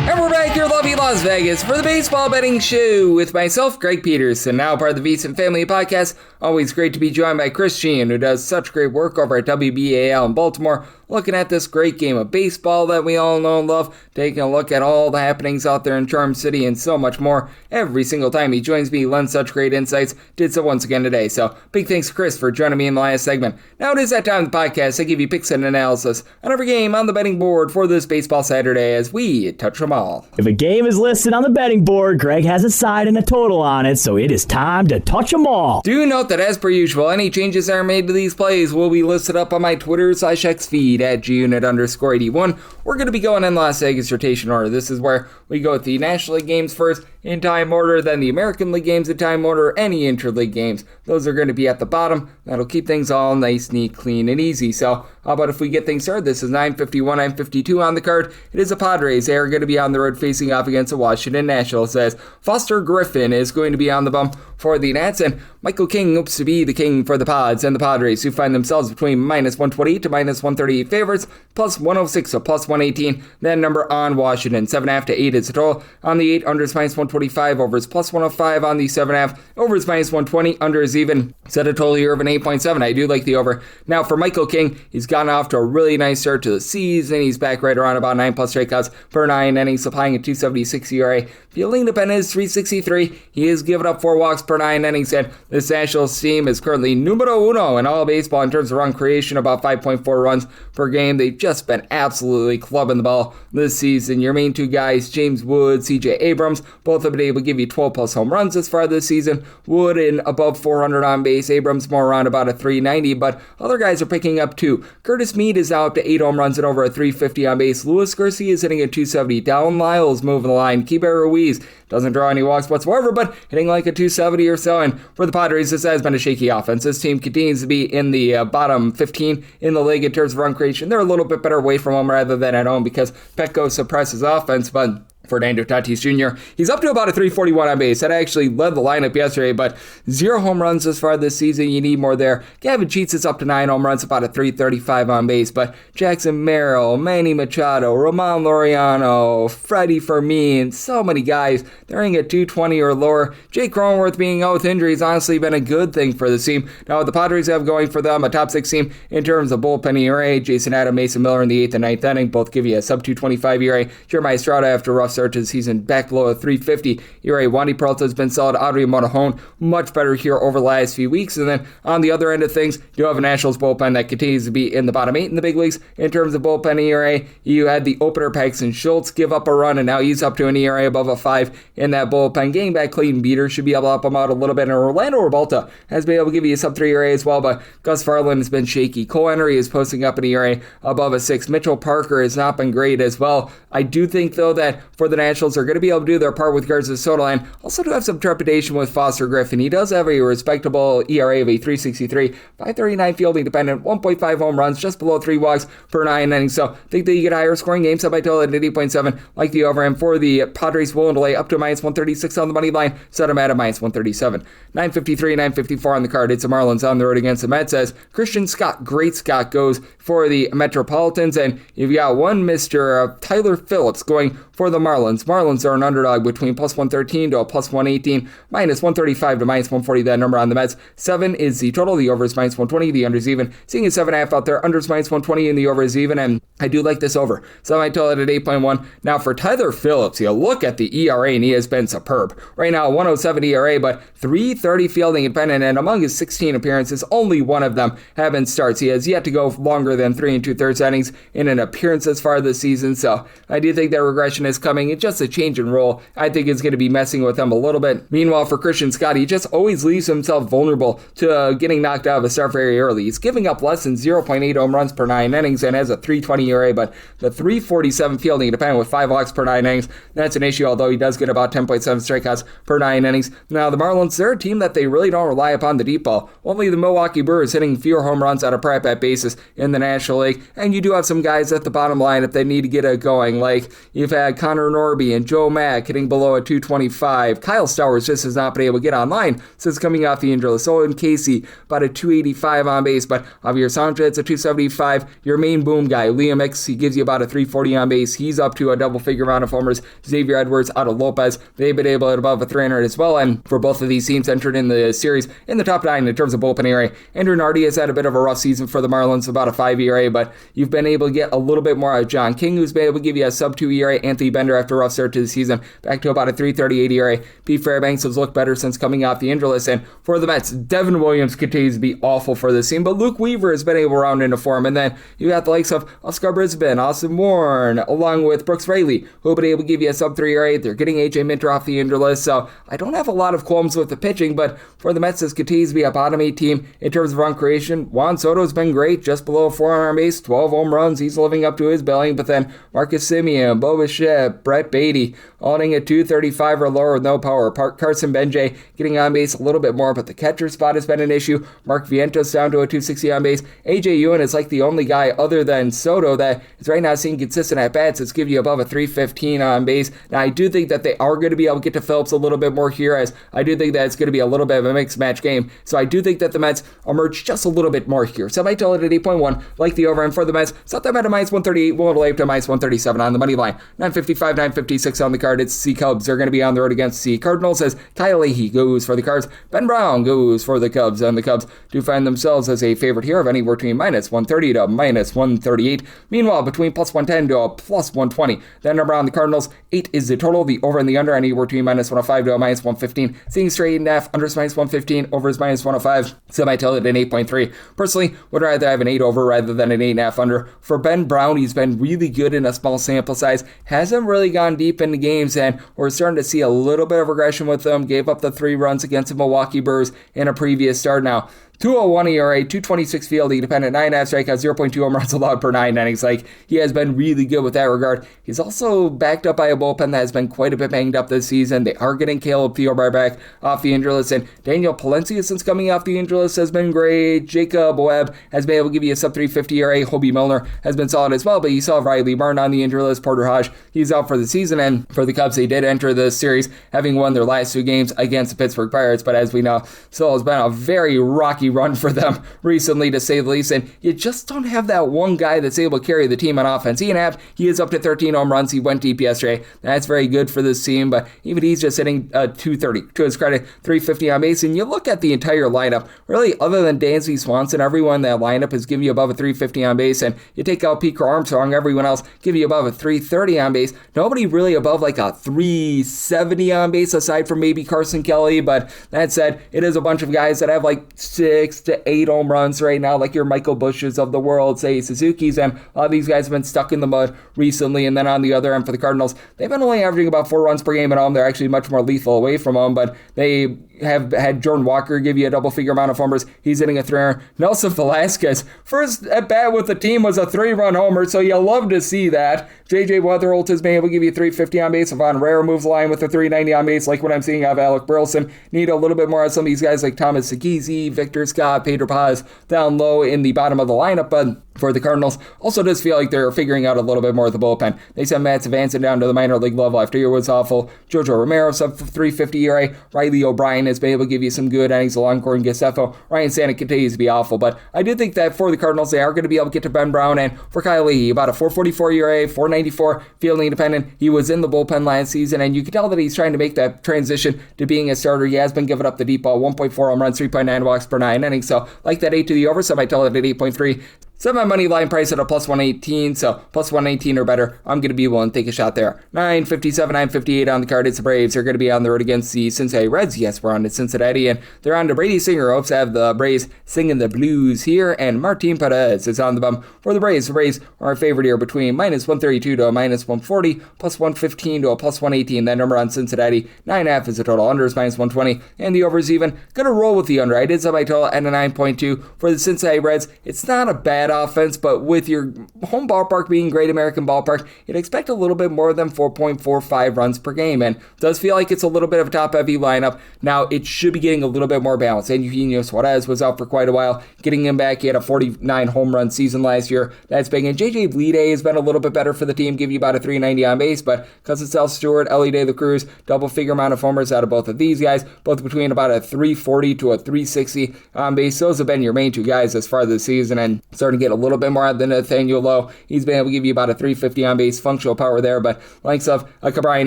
And we're back here in lovely Las Vegas for the Baseball Betting Show with myself, Greg Peterson, now part of the VSiN Family Podcast. Always great to be joined by Chris Cichon, who does such great work over at WBAL in Baltimore, looking at this great game of baseball that we all know and love, taking a look at all the happenings out there in Charm City and so much more. Every single time he joins me, he lends such great insights. Did so once again today. So big thanks to Chris for joining me in the last segment. Now it is that time of the podcast. I give you picks and analysis on every game on the betting board for this Baseball Saturday as we touch them all. If a game is listed on the betting board, Greg has a side and a total on it, so it is time to touch them all. Do note that as per usual, any changes that are made to these plays will be listed up on my Twitter/X feed at gunit_81. We're going to be going in Las Vegas rotation order. This is where we go with the National League games first in time order, then the American League games in time order, any interleague games. Those are going to be at the bottom. That'll keep things all nice, neat, clean, and easy. So how about if we get things started? This is 9:51, 9:52 on the card. It is the Padres. They are going to be on the road facing off against the Washington Nationals as Foster Griffin is going to be on the bump for the Nats, and Michael King hopes to be the king for the Pods and the Padres, who find themselves between -128 to -138 favorites, plus 106 to plus 118. That number on Washington, 7.5 to 8 is the total. On the 8, unders -125, overs plus 105 on the 7.5, overs -120, unders even. Set a total here of an 8.7. I do like the over. Now for Michael King, he's gotten off to a really nice start to the season. He's back right around about 9+ strikeouts per 9 innings, supplying a 2.76 ERA. Fielding dependent is 3.63. He has given up 4 walks per 9 innings, and this Nationals team is currently numero uno in all baseball in terms of run creation, about 5.4 runs per game. They've just been absolutely clubbing the ball this season. Your main two guys, James Wood, CJ Abrams, both have been able to give you 12+ home runs this far this season. Wood in above 400 on base, Abrams more around about a 390, but other guys are picking up too. Curtis Mead is now up to 8 home runs and over a 350 on base. Luis Garcia is hitting a 270. Dallin Lyles moving the line. Keibert Ruiz doesn't draw any walks whatsoever, but hitting like a 270 or so. And for the Padres, this has been a shaky offense. This team continues to be in the bottom 15 in the league in terms of run creation. They're a little bit better away from home rather than at home because Petco suppresses offense, but Fernando Tatis Jr., he's up to about a 341 on base. That actually led the lineup yesterday, but 0 home runs as far this season. You need more there. Gavin Sheets is up to 9 home runs, about a 335 on base, but Jackson Merrill, Manny Machado, Ramon Laureano, Freddie Fermin, so many guys, they're hitting at 220 or lower. Jake Cronenworth being out with injury has honestly been a good thing for the team. Now, what the Padres have going for them, a top 6 team in terms of bullpen ERA, Jason Adam, Mason Miller in the 8th and 9th inning, both give you a sub-225 ERA. Jeremiah Estrada after a rough start to the season back below a 350 ERA. Wandy Peralta has been solid. Audrey Monajon much better here over the last few weeks. And then on the other end of things, you have a Nationals bullpen that continues to be in the bottom 8 in the big leagues in terms of bullpen ERA. You had the opener Paxton Schultz give up a run, and now he's up to an ERA above a 5 in that bullpen. Getting back Clayton Beater should be able to help him out a little bit. And Orlando Rebalta has been able to give you a sub-3 ERA as well, but Gus Farland has been shaky. Cole Henry is posting up an ERA above a 6. Mitchell Parker has not been great as well. I do think, though, that for the Nationals, they're going to be able to do their part with regards to Soto, and also do have some trepidation with Foster Griffin. He does have a respectable ERA of a 3.63, 539 fielding dependent, 1.5 home runs, just below 3 walks per 9 innings. So I think that you get a higher scoring game, set by total at 8.7, like the over. And for the Padres, willing to lay up to -136 on the money line, set them at a -137. 9:53, 9:54 on the card. It's the Marlins on the road against the Mets as Christian Scott, Great Scott, goes for the Metropolitans, and you've got one Mr. Tyler Phillips going for the Marlins. Marlins. Marlins are an underdog between plus 113 to a plus 118, minus 135 to minus 140, that number on the Mets. 7 is the total. The over is minus 120. The under is even. Seeing a 7.5 out there. Under is minus 120 and the over is even. And I do like this over. So I total it at 8.1. Now for Tyler Phillips, you look at the ERA and he has been superb. Right now, 107 ERA, but 330 fielding independent. And among his 16 appearances, only one of them have been starts. He has yet to go longer than 3 2/3 innings in an appearance as far this season. So I do think that regression is coming. It's just a change in role. I think it's going to be messing with him a little bit. Meanwhile, for Christian Scott, he just always leaves himself vulnerable to getting knocked out of a start very early. He's giving up less than 0.8 home runs per 9 innings and has a 320 ERA, but the 347 fielding independent with 5 walks per 9 innings, that's an issue, although he does get about 10.7 strikeouts per 9 innings. Now, the Marlins, they're a team that they really don't rely upon the deep ball. Only the Milwaukee Brewers hitting fewer home runs on a per at-bat basis in the National League, and you do have some guys at the bottom line if they need to get it going, like you've had Connor Norby and Joe Mack hitting below a 225. Kyle Stowers just has not been able to get online since coming off the injury list. So in Casey, about a 285 on base, but Javier Sanchez a 275. Your main boom guy, Liam Hicks, he gives you about a 340 on base. He's up to a double-figure amount of homers. Xavier Edwards out of Lopez, they've been able to hit above a 300 as well, and for both of these teams entered in the series in the top 9 in terms of bullpen ERA. Andrew Nardi has had a bit of a rough season for the Marlins, about a 5 ERA, but you've been able to get a little bit more out of John King, who's been able to give you a sub-2 ERA. Anthony Bender, after a rough start to the season, back to about a 3.38 ERA. Pete Fairbanks has looked better since coming off the injury list, and for the Mets, Devin Williams continues to be awful for this team, but Luke Weaver has been able to round into form, and then you got the likes of Oscar Brisbane, Austin Warren, along with Brooks Raley, who will be able to give you a sub-3 ERA. They're getting AJ Minter off the injury list, so I don't have a lot of qualms with the pitching, but for the Mets, this continues to be a bottom 8 team in terms of run creation. Juan Soto's been great, just below 400 on base, 12 home runs. He's living up to his billing, but then Marcus Semien, Bo Bichette, Brett Beatty, all hitting at 235 or lower with no power. Carson Benjay getting on base a little bit more, but the catcher spot has been an issue. Mark Vientos down to a 260 on base. AJ Ewan is like the only guy other than Soto that is right now seeing consistent at-bats that's give you above a 315 on base. Now, I do think that they are going to be able to get to Phillips a little bit more here, as I do think that it's going to be a little bit of a mixed match game. So I do think that the Mets emerge just a little bit more here. So I might tell it at 8.1, like the over. And for the Mets, set them at a minus 138, we'll lay up to minus 137 on the money line. 955, 956 on the card. It's the Cubs. They're going to be on the road against the Cardinals, as Kyle Leahy goes for the Cards. Ben Brown goes for the Cubs, and the Cubs do find themselves as a favorite here of anywhere between minus 130 to minus 138. Meanwhile, between plus 110 to a plus 120. That number on the Cardinals, 8 is the total. The over and the under anywhere between minus 105 to a minus 115. Seeing straight 8.5, under is minus 115, over is minus 105. So I might tell it an 8.3. Personally, would rather have an 8 over rather than an 8.5 under. For Ben Brown, he's been really good in a small sample size. Hasn't really gone deep into games, and we're starting to see a little bit of regression with him. Gave up the 3 runs against the Milwaukee Brewers in a previous start. Now, 201 ERA, 226 fielding dependent, 9.5 strikeouts, 0.2 home runs allowed per 9 innings. Like, he has been really good with that regard. He's also backed up by a bullpen that has been quite a bit banged up this season. They are getting Caleb Thielbar back off the injury list, and Daniel Palencia, since coming off the injury list, has been great. Jacob Webb has been able to give you a sub-350 ERA. Hobie Milner has been solid as well, but you saw Riley Martin on the injury list. Porter Hodge, he's out for the season, and for the Cubs, they did enter the series having won their last 2 games against the Pittsburgh Pirates, but as we know, still has been a very rocky run for them recently, to say the least, and you just don't have that one guy that's able to carry the team on offense. Ian Happ, he is up to 13 home runs. He went deep yesterday. That's very good for this team, but even he's just hitting 230. To his credit, 350 on base, and you look at the entire lineup, really, other than Dansby Swanson, everyone in that lineup is giving you above a 350 on base, and you take out Pete Armstrong, everyone else give you above a 330 on base. Nobody really above like a 370 on base, aside from maybe Carson Kelly, but that said, it is a bunch of guys that have like 6 to 8 home runs right now, like your Michael Bushes of the world, say Suzuki's, and a lot of these guys have been stuck in the mud recently. And then on the other end for the Cardinals, they've been only averaging about 4 runs per game at home. They're actually much more lethal away from home, but they have had Jordan Walker give you a double-figure amount of homers. He's hitting a 3-run. Nelson Velasquez, first at bat with the team was a 3-run homer, so you love to see that. J.J. Weatherholt has been able to give you 350 on base. Von Rare moves the line with a 390 on base, like what I'm seeing out of Alec Burleson. Need a little bit more of some of these guys like Thomas Segisi, Victor Scott, Pedro Paz down low in the bottom of the lineup, but for the Cardinals. Also does feel like they're figuring out a little bit more of the bullpen. They sent Matt Savanson down to the minor league level after year was awful. Jojo Romero sub 350 ERA. Riley O'Brien has been able to give you some good innings along Gordon Gacefo. Ryan Stanek continues to be awful, but I do think that for the Cardinals, they are going to be able to get to Ben Brown, and for Kyle Leahy, about a 444 ERA, 494 fielding independent. He was in the bullpen last season, and you can tell that he's trying to make that transition to being a starter. He has been giving up the deep ball, 1.4 home runs, 3.9 walks per 9 innings, so like that 8 to the over, so I might tell it at 8.3. Set my money line price at a plus 118, so plus 118 or better. I'm going to be willing to take a shot there. 957, 958 on the card. It's the Braves. They're going to be on the road against the Cincinnati Reds. Yes, we're on to Cincinnati, and they're on to Brady Singer. Hopes to have the Braves singing the blues here, and Martin Perez is on the bum for the Braves. The Braves are our favorite here between minus 132 to a minus 140, plus 115 to a plus 118. That number on Cincinnati, 9.5 is the total. Under is minus 120, and the over is even. Going to roll with the under. I did set my total at a 9.2 for the Cincinnati Reds. It's not a bad offense, but with your home ballpark being Great American Ballpark, you'd expect a little bit more than 4.45 runs per game, and it does feel like it's a little bit of a top-heavy lineup. Now, it should be getting a little bit more balance, and Eugenio Suarez was out for quite a while. Getting him back, he had a 49 home run season last year. That's big, and J.J. Bleday has been a little bit better for the team, give you about a 390 on base, but Cousin Stewart, Ellie De La Cruz, double-figure amount of homers out of both of these guys, both between about a 340 to a 360 on base. Those have been your main two guys as far as the season, and starting to get a little bit more out than Nathaniel Lowe. He's been able to give you about a 350 on base functional power there, but likes of Brian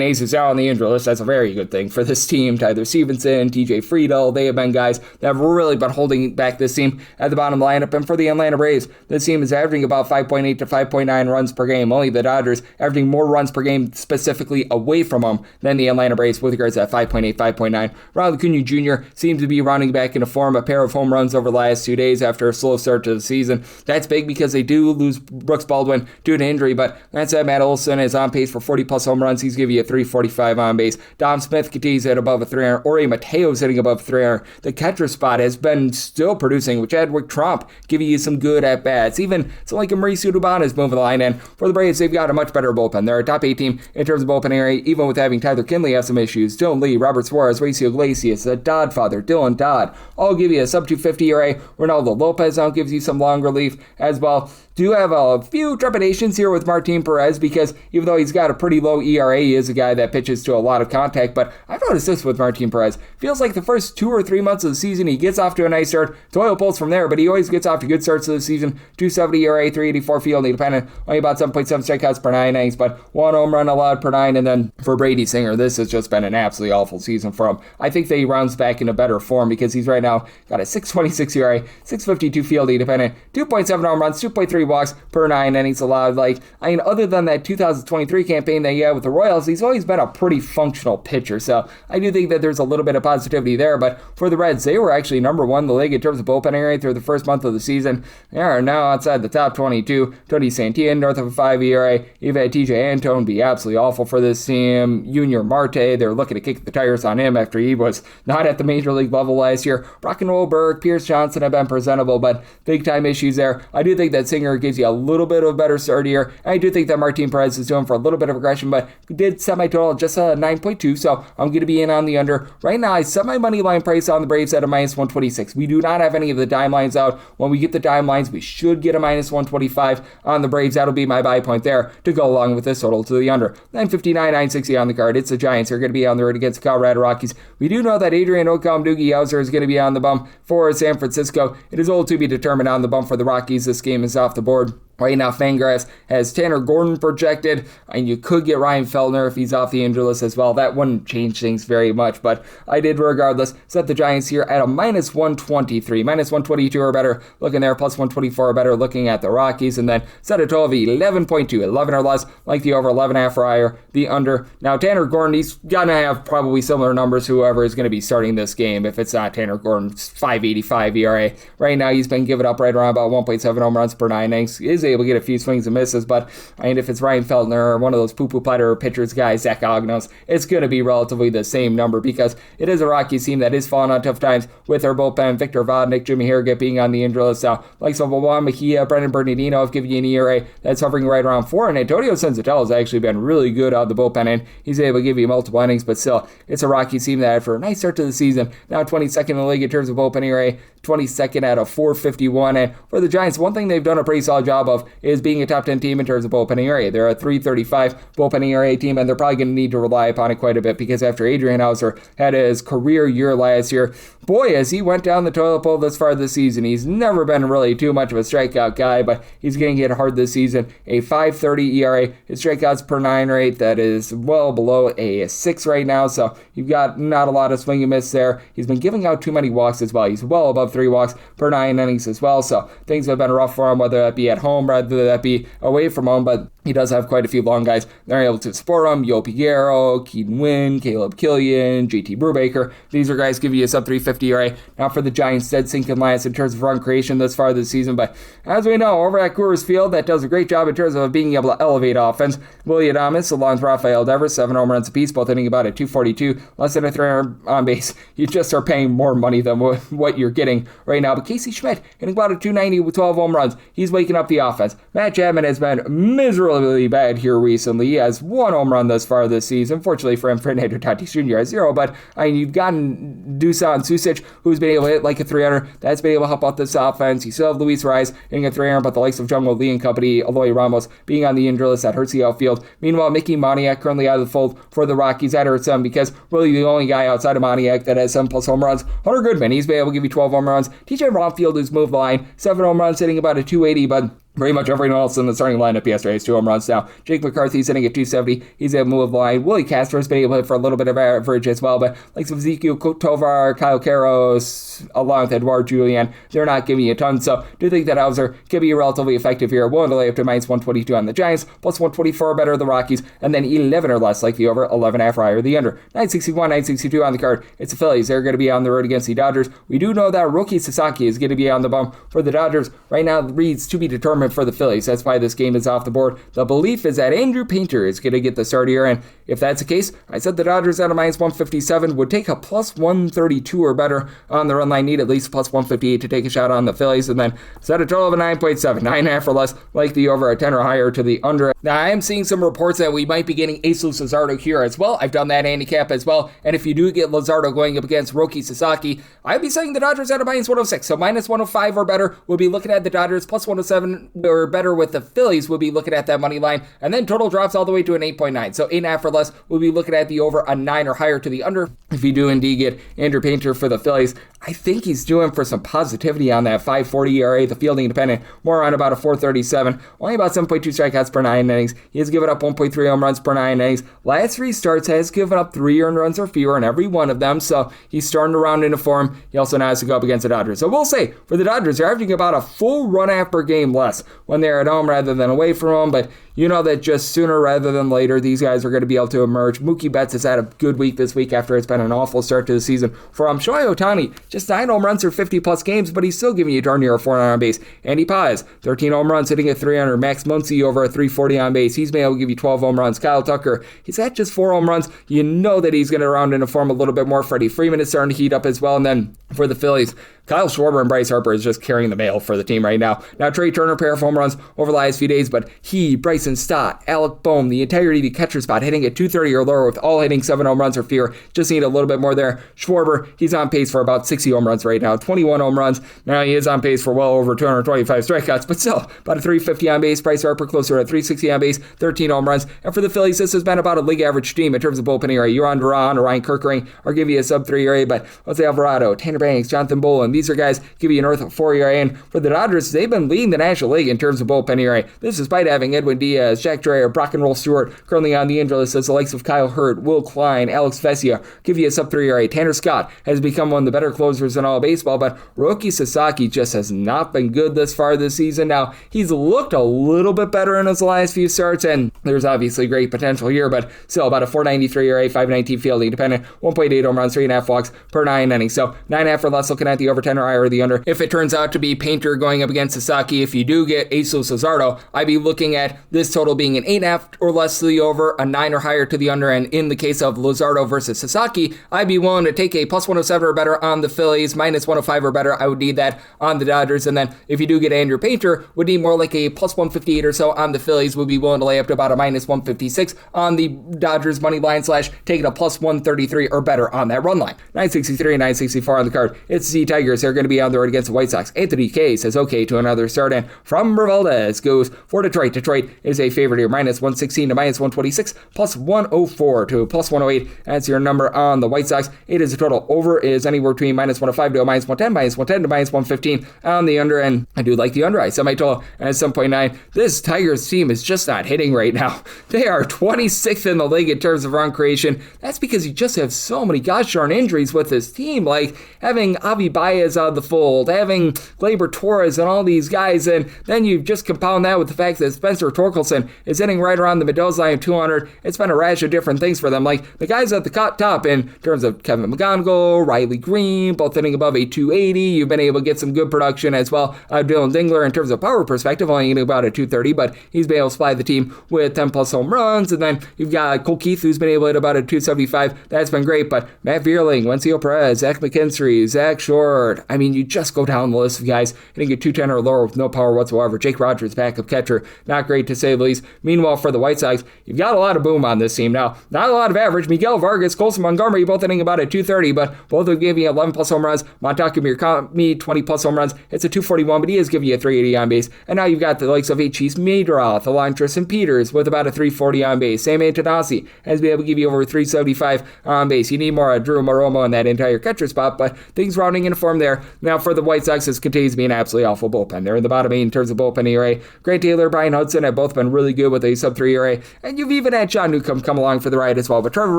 Hayes is out on the injury list. That's a very good thing for this team. Tyler Stevenson, TJ Friedel, they have been guys that have really been holding back this team at the bottom lineup. And for the Atlanta Braves, this team is averaging about 5.8 to 5.9 runs per game. Only the Dodgers averaging more runs per game specifically away from them than the Atlanta Braves, with regards at 5.8, 5.9. Ronald Acuna Jr. seems to be rounding back into form, a pair of home runs over the last 2 days after a slow start to the season. That's big because they do lose Brooks Baldwin due to injury, but that said, Matt Olson is on pace for 40 plus home runs. He's giving you a 345 on base. Dom Smith continues at above a 300. Ori Mateo's hitting above 300. The catcher spot has been still producing, with Chadwick Tromp giving you some good at bats. Even so, like Mauricio Dubon is moving the line, and for the Braves, they've got a much better bullpen. They're a top 8 team in terms of bullpen area, even with having Tyler Kinley have some issues. Dylan Lee, Robert Suarez, Racio Iglesias, the Doddfather, Dylan Dodd, all give you a sub 250 ERA. Ronaldo Lopez now gives you some long relief as well. Do have a few trepidations here with Martin Perez, because even though he's got a pretty low ERA, he is a guy that pitches to a lot of contact. But I've noticed this with Martin Perez. Feels like the first 2 or 3 months of the season, he gets off to a nice start. Toil pulls from there, but he always gets off to good starts of the season. 270 ERA, 384 fielding independent, only about 7.7 strikeouts per 9 innings, but 1 home run allowed per 9. And then for Brady Singer, this has just been an absolutely awful season for him. I think that he rounds back into better form, because he's right now got a 626 ERA, 652 fielding independent, 2.7 home runs, 2.3 walks per 9 innings allowed. Other than that 2023 campaign that he had with the Royals, he's always been a pretty functional pitcher. So I do think that there's a little bit of positivity there. But for the Reds, they were actually number 1 in the league in terms of bullpen area through the first month of the season. They are now outside the top 22. Tony Santillan, north of a 5 ERA. You've had TJ Antone be absolutely awful for this team. Junior Marte, they're looking to kick the tires on him after he was not at the major league level last year. Rock and Roll Berg, Pierce Johnson have been presentable, but big time issues there. I do think that Singer gives you a little bit of a better start here. I do think that Martin Perez is doing for a little bit of aggression, but did set my total just a 9.2, so I'm going to be in on the under. Right now, I set my money line price on the Braves at a minus 126. We do not have any of the dime lines out. When we get the dime lines, we should get a minus 125 on the Braves. That'll be my buy point there to go along with this total to the under. 959, 960 on the card. It's the Giants. They're going to be on the road against the Colorado Rockies. We do know that Adrian Doogie is going to be on the bump for San Francisco. It is all to be determined on the bump for the Rockies. This game is off the board. Right now, Fangraphs has Tanner Gordon projected, and you could get Ryan Feltner if he's off the injury list as well. That wouldn't change things very much, but I did regardless set the Giants here at a minus 123, minus 122 or better, looking there, plus 124 or better, looking at the Rockies, and then set a total of 11.2, 11 or less, like the over, 11.5 or higher, the under. Now, Tanner Gordon, he's going to have probably similar numbers, whoever is going to be starting this game. If it's not Tanner Gordon, 5.85 ERA. Right now, he's been giving up right around about 1.7 home runs per 9 innings. Is able to get a few swings and misses, but if it's Ryan Feltner or one of those poo-poo platter pitchers guys, Zach Ognos, it's going to be relatively the same number because it is a Rockies team that is falling on tough times with their bullpen. Victor Vodnik, Jimmy Harrigan being on the injury list now. Like Juan Mejia, Brendan Bernardino have given you an ERA that's hovering right around 4, and Antonio Senzatella has actually been really good out of the bullpen, and he's able to give you multiple innings, but still, it's a Rockies team that for a nice start to the season, now 22nd in the league in terms of bullpen ERA, 22nd out of 451, and for the Giants, one thing they've done a pretty solid job of is being a top 10 team in terms of bullpen ERA. They're a 335 bullpen ERA team, and they're probably going to need to rely upon it quite a bit because after Adrian Hauser had his career year last year, boy, as he went down the toilet bowl this far this season, he's never been really too much of a strikeout guy, but he's getting hit hard this season. A 5.30 ERA, his strikeouts per 9 rate, that is well below a 6 right now, so you've got not a lot of swing and miss there. He's been giving out too many walks as well. He's well above 3 walks per 9 innings as well, so things have been rough for him, whether that be at home, rather that be away from home, but he does have quite a few long guys. They're able to support him. Yo Piguero, Keaton Wynn, Caleb Killian, JT Brubaker. These are guys giving you a sub 350 ERA. Now for the Giants, dead sinking last in terms of run creation thus far this season. But as we know, over at Coors Field, that does a great job in terms of being able to elevate offense. Willie Adames along with Rafael Devers, 7 home runs apiece, both hitting about a 242, less than a 300 on base. You just are paying more money than what you're getting right now. But Casey Schmidt hitting about a 290 with 12 home runs. He's waking up the offense. Matt Chapman has been miserably bad here recently. He has 1 home run thus far this season. Fortunately for him, Fernando Tatis Jr. has 0, but you've gotten Dusan Susic, who's been able to hit like a 300. That's been able to help out this offense. You still have Luis Rice hitting a 300, but the likes of Jungle Lee and company, Eloy Ramos being on the injury list, that hurts the outfield. Meanwhile, Mickey Moniak currently out of the fold for the Rockies. That hurts them because really the only guy outside of Moniak that has 7+ home runs, Hunter Goodman. He's been able to give you 12 home runs. TJ Ronfield, who's moved the line, 7 home runs, hitting about a 280, but pretty much everyone else in the starting lineup yesterday has 2 home runs now. Jake McCarthy's hitting at 270. He's able to move the line. Willie Castro's been able to hit for a little bit of average as well, but like Ezekiel Tovar, Kyle Karros, along with Edouard Julien, they're not giving you a ton. So do think that Hauser can be relatively effective here. Willing to lay up to minus 122 on the Giants, plus 124 better the Rockies, and then 11 or less like the over, 11.5 higher the under. 961, 962 on the card. It's the Phillies. They're going to be on the road against the Dodgers. We do know that rookie Sasaki is going to be on the bump for the Dodgers. Right now, the reads to be determined for the Phillies. That's why this game is off the board. The belief is that Andrew Painter is going to get the start here, and if that's the case, I said the Dodgers at a minus 157 would take a plus 132 or better on the run line, need at least plus 158 to take a shot on the Phillies, and then set a total of a 9.7, 9.5 or less, like the over, a 10 or higher to the under. Now, I am seeing some reports that we might be getting Jesus Luzardo here as well. I've done that handicap as well, and if you do get Luzardo going up against Roki Sasaki, I'd be saying the Dodgers at a minus 106, so minus 105 or better, we'll be looking at the Dodgers, plus 107 or better with the Phillies, we'll be looking at that money line, and then total drops all the way to an 8.9, so 8.5 or less, we'll be looking at the over, a 9 or higher to the under. If you do indeed get Andrew Painter for the Phillies, I think he's doing for some positivity on that 5.40 ERA, the fielding independent, more around about a 4.37, only about 7.2 strikeouts per 9 innings. He has given up 1.3 home runs per 9 innings. Last 3 starts has given up 3 earned runs or fewer in every one of them, so he's starting to round into form. He also now has to go up against the Dodgers. So we'll say, for the Dodgers, they're averaging about a full run half per game less when they're at home rather than away from home, but you know that just sooner rather than later, these guys are going to be able to emerge. Mookie Betts has had a good week this week after it's been an awful start to the season. For Shohei Ohtani, just 9 home runs for 50-plus games, but he's still giving you darn near a 400 on base. Andy Paz, 13 home runs, hitting at 300. Max Muncy over a 340 on base. He's been able to give you 12 home runs. Kyle Tucker, he's at just 4 home runs. You know that he's going to round into form a little bit more. Freddie Freeman is starting to heat up as well. And then for the Phillies, Kyle Schwarber and Bryce Harper is just carrying the mail for the team right now. Now, Trey Turner, pair of home runs over the last few days, but he, Bryson Stott, Alec Boehm, the entirety of the catcher spot, hitting at 230 or lower with all hitting 7 home runs or fewer. Just need a little bit more there. Schwarber, he's on pace for about 60 home runs right now, 21 home runs. Now he is on pace for well over 225 strikeouts, but still, about a 350 on base. Bryce Harper closer to 360 on base, 13 home runs. And for the Phillies, this has been about a league average team in terms of bullpen ERA. Yohan Duran or Ryan Kerkering are giving you a sub-3 ERA, but Jose Alvarado, Tanner Banks, Jonathan Bolin, these are guys give you north of 4 ERA. And for the Dodgers, they've been leading the National League in terms of bullpen ERA. This despite having Edwin Diaz Diaz, Jack Dreyer, Brock and Roll Stewart, currently on the injury list as the likes of Kyle Hurt, Will Klein, Alex Vesia, give you a sub 3 ERA. Tanner Scott has become one of the better closers in all baseball, but Roki Sasaki just has not been good this far this season. Now, he's looked a little bit better in his last few starts, and there's obviously great potential here, but still about a 4.93 ERA, 5.19 fielding dependent, 1.8 home runs, 3.5 walks per 9 innings. So 9.5 or less, looking at the over 10 or higher or the under. If it turns out to be Painter going up against Sasaki, if you do get Jesus Luzardo, I'd be looking at this total being an 8.5 or less to the over, a 9 or higher to the under, and in the case of Luzardo versus Sasaki, I'd be willing to take a plus 107 or better on the Phillies, minus 105 or better. I would need that on the Dodgers, and then if you do get Andrew Painter, would need more like a plus 158 or so on the Phillies, would be willing to lay up to about a minus 156 on the Dodgers money line / taking a plus 133 or better on that run line. 963 and 964 on the card. It's the Tigers. They're going to be on the road against the White Sox. Anthony K says okay to another start, and from Valdez goes for Detroit. Detroit is a favorite here, minus 116 to minus 126, plus 104 to plus 108. That's your number on the White Sox. It is a total. Over is anywhere between minus 105 to a minus 110, minus 110 to minus 115 on the under, and I do like the under. I semi-total at 7.9. This Tigers team is just not hitting right now. They are 26th in the league in terms of run creation. That's because you just have so many gosh darn injuries with this team, like having Avi Baez out of the fold, having Gleyber Torres and all these guys, and then you just compound that with the fact that Spencer Torkelson is hitting right around the Mendoza line of 200. It's been a rash of different things for them, like the guys at the top in terms of Kevin McGonigal, Riley Green, both hitting above a 280. You've been able to get some good production as well. Dylan Dingler, in terms of power perspective, only hitting about a 230, but he's been able to supply the team with 10 plus home runs, and then you've got Cole Keith, who's been able to hit about a 275. That's been great, but Matt Vierling, Wencio Perez, Zach McKinstry, Zach Short, I mean, you just go down the list of guys hitting a 210 or lower with no power whatsoever. Jake Rogers, backup catcher, not great to say the least. Meanwhile, for the White Sox, you've got a lot of boom on this team now. Not a lot of average. Miguel Vargas, Colson Montgomery, both hitting about a 230, but both are giving you 11 plus home runs. Montaka Murakami, 20 plus home runs. It's a 241, but he is giving you a 380 on base. And now you've got the likes of Chase Meadroth, along Tristan Peters with about a 340 on base. Sam Antonassi has been able to give you over 375 on base. You need more Drew Maromo in that entire catcher spot, but things rounding into form there. Now for the White Sox, this continues to be an absolutely awful bullpen. They're in the bottom 8 in terms of bullpen ERA. Grant Taylor, Brian Hudson have both been really good with a sub 3 ERA, and you've even had John Newcomb come along for the ride as well. But Trevor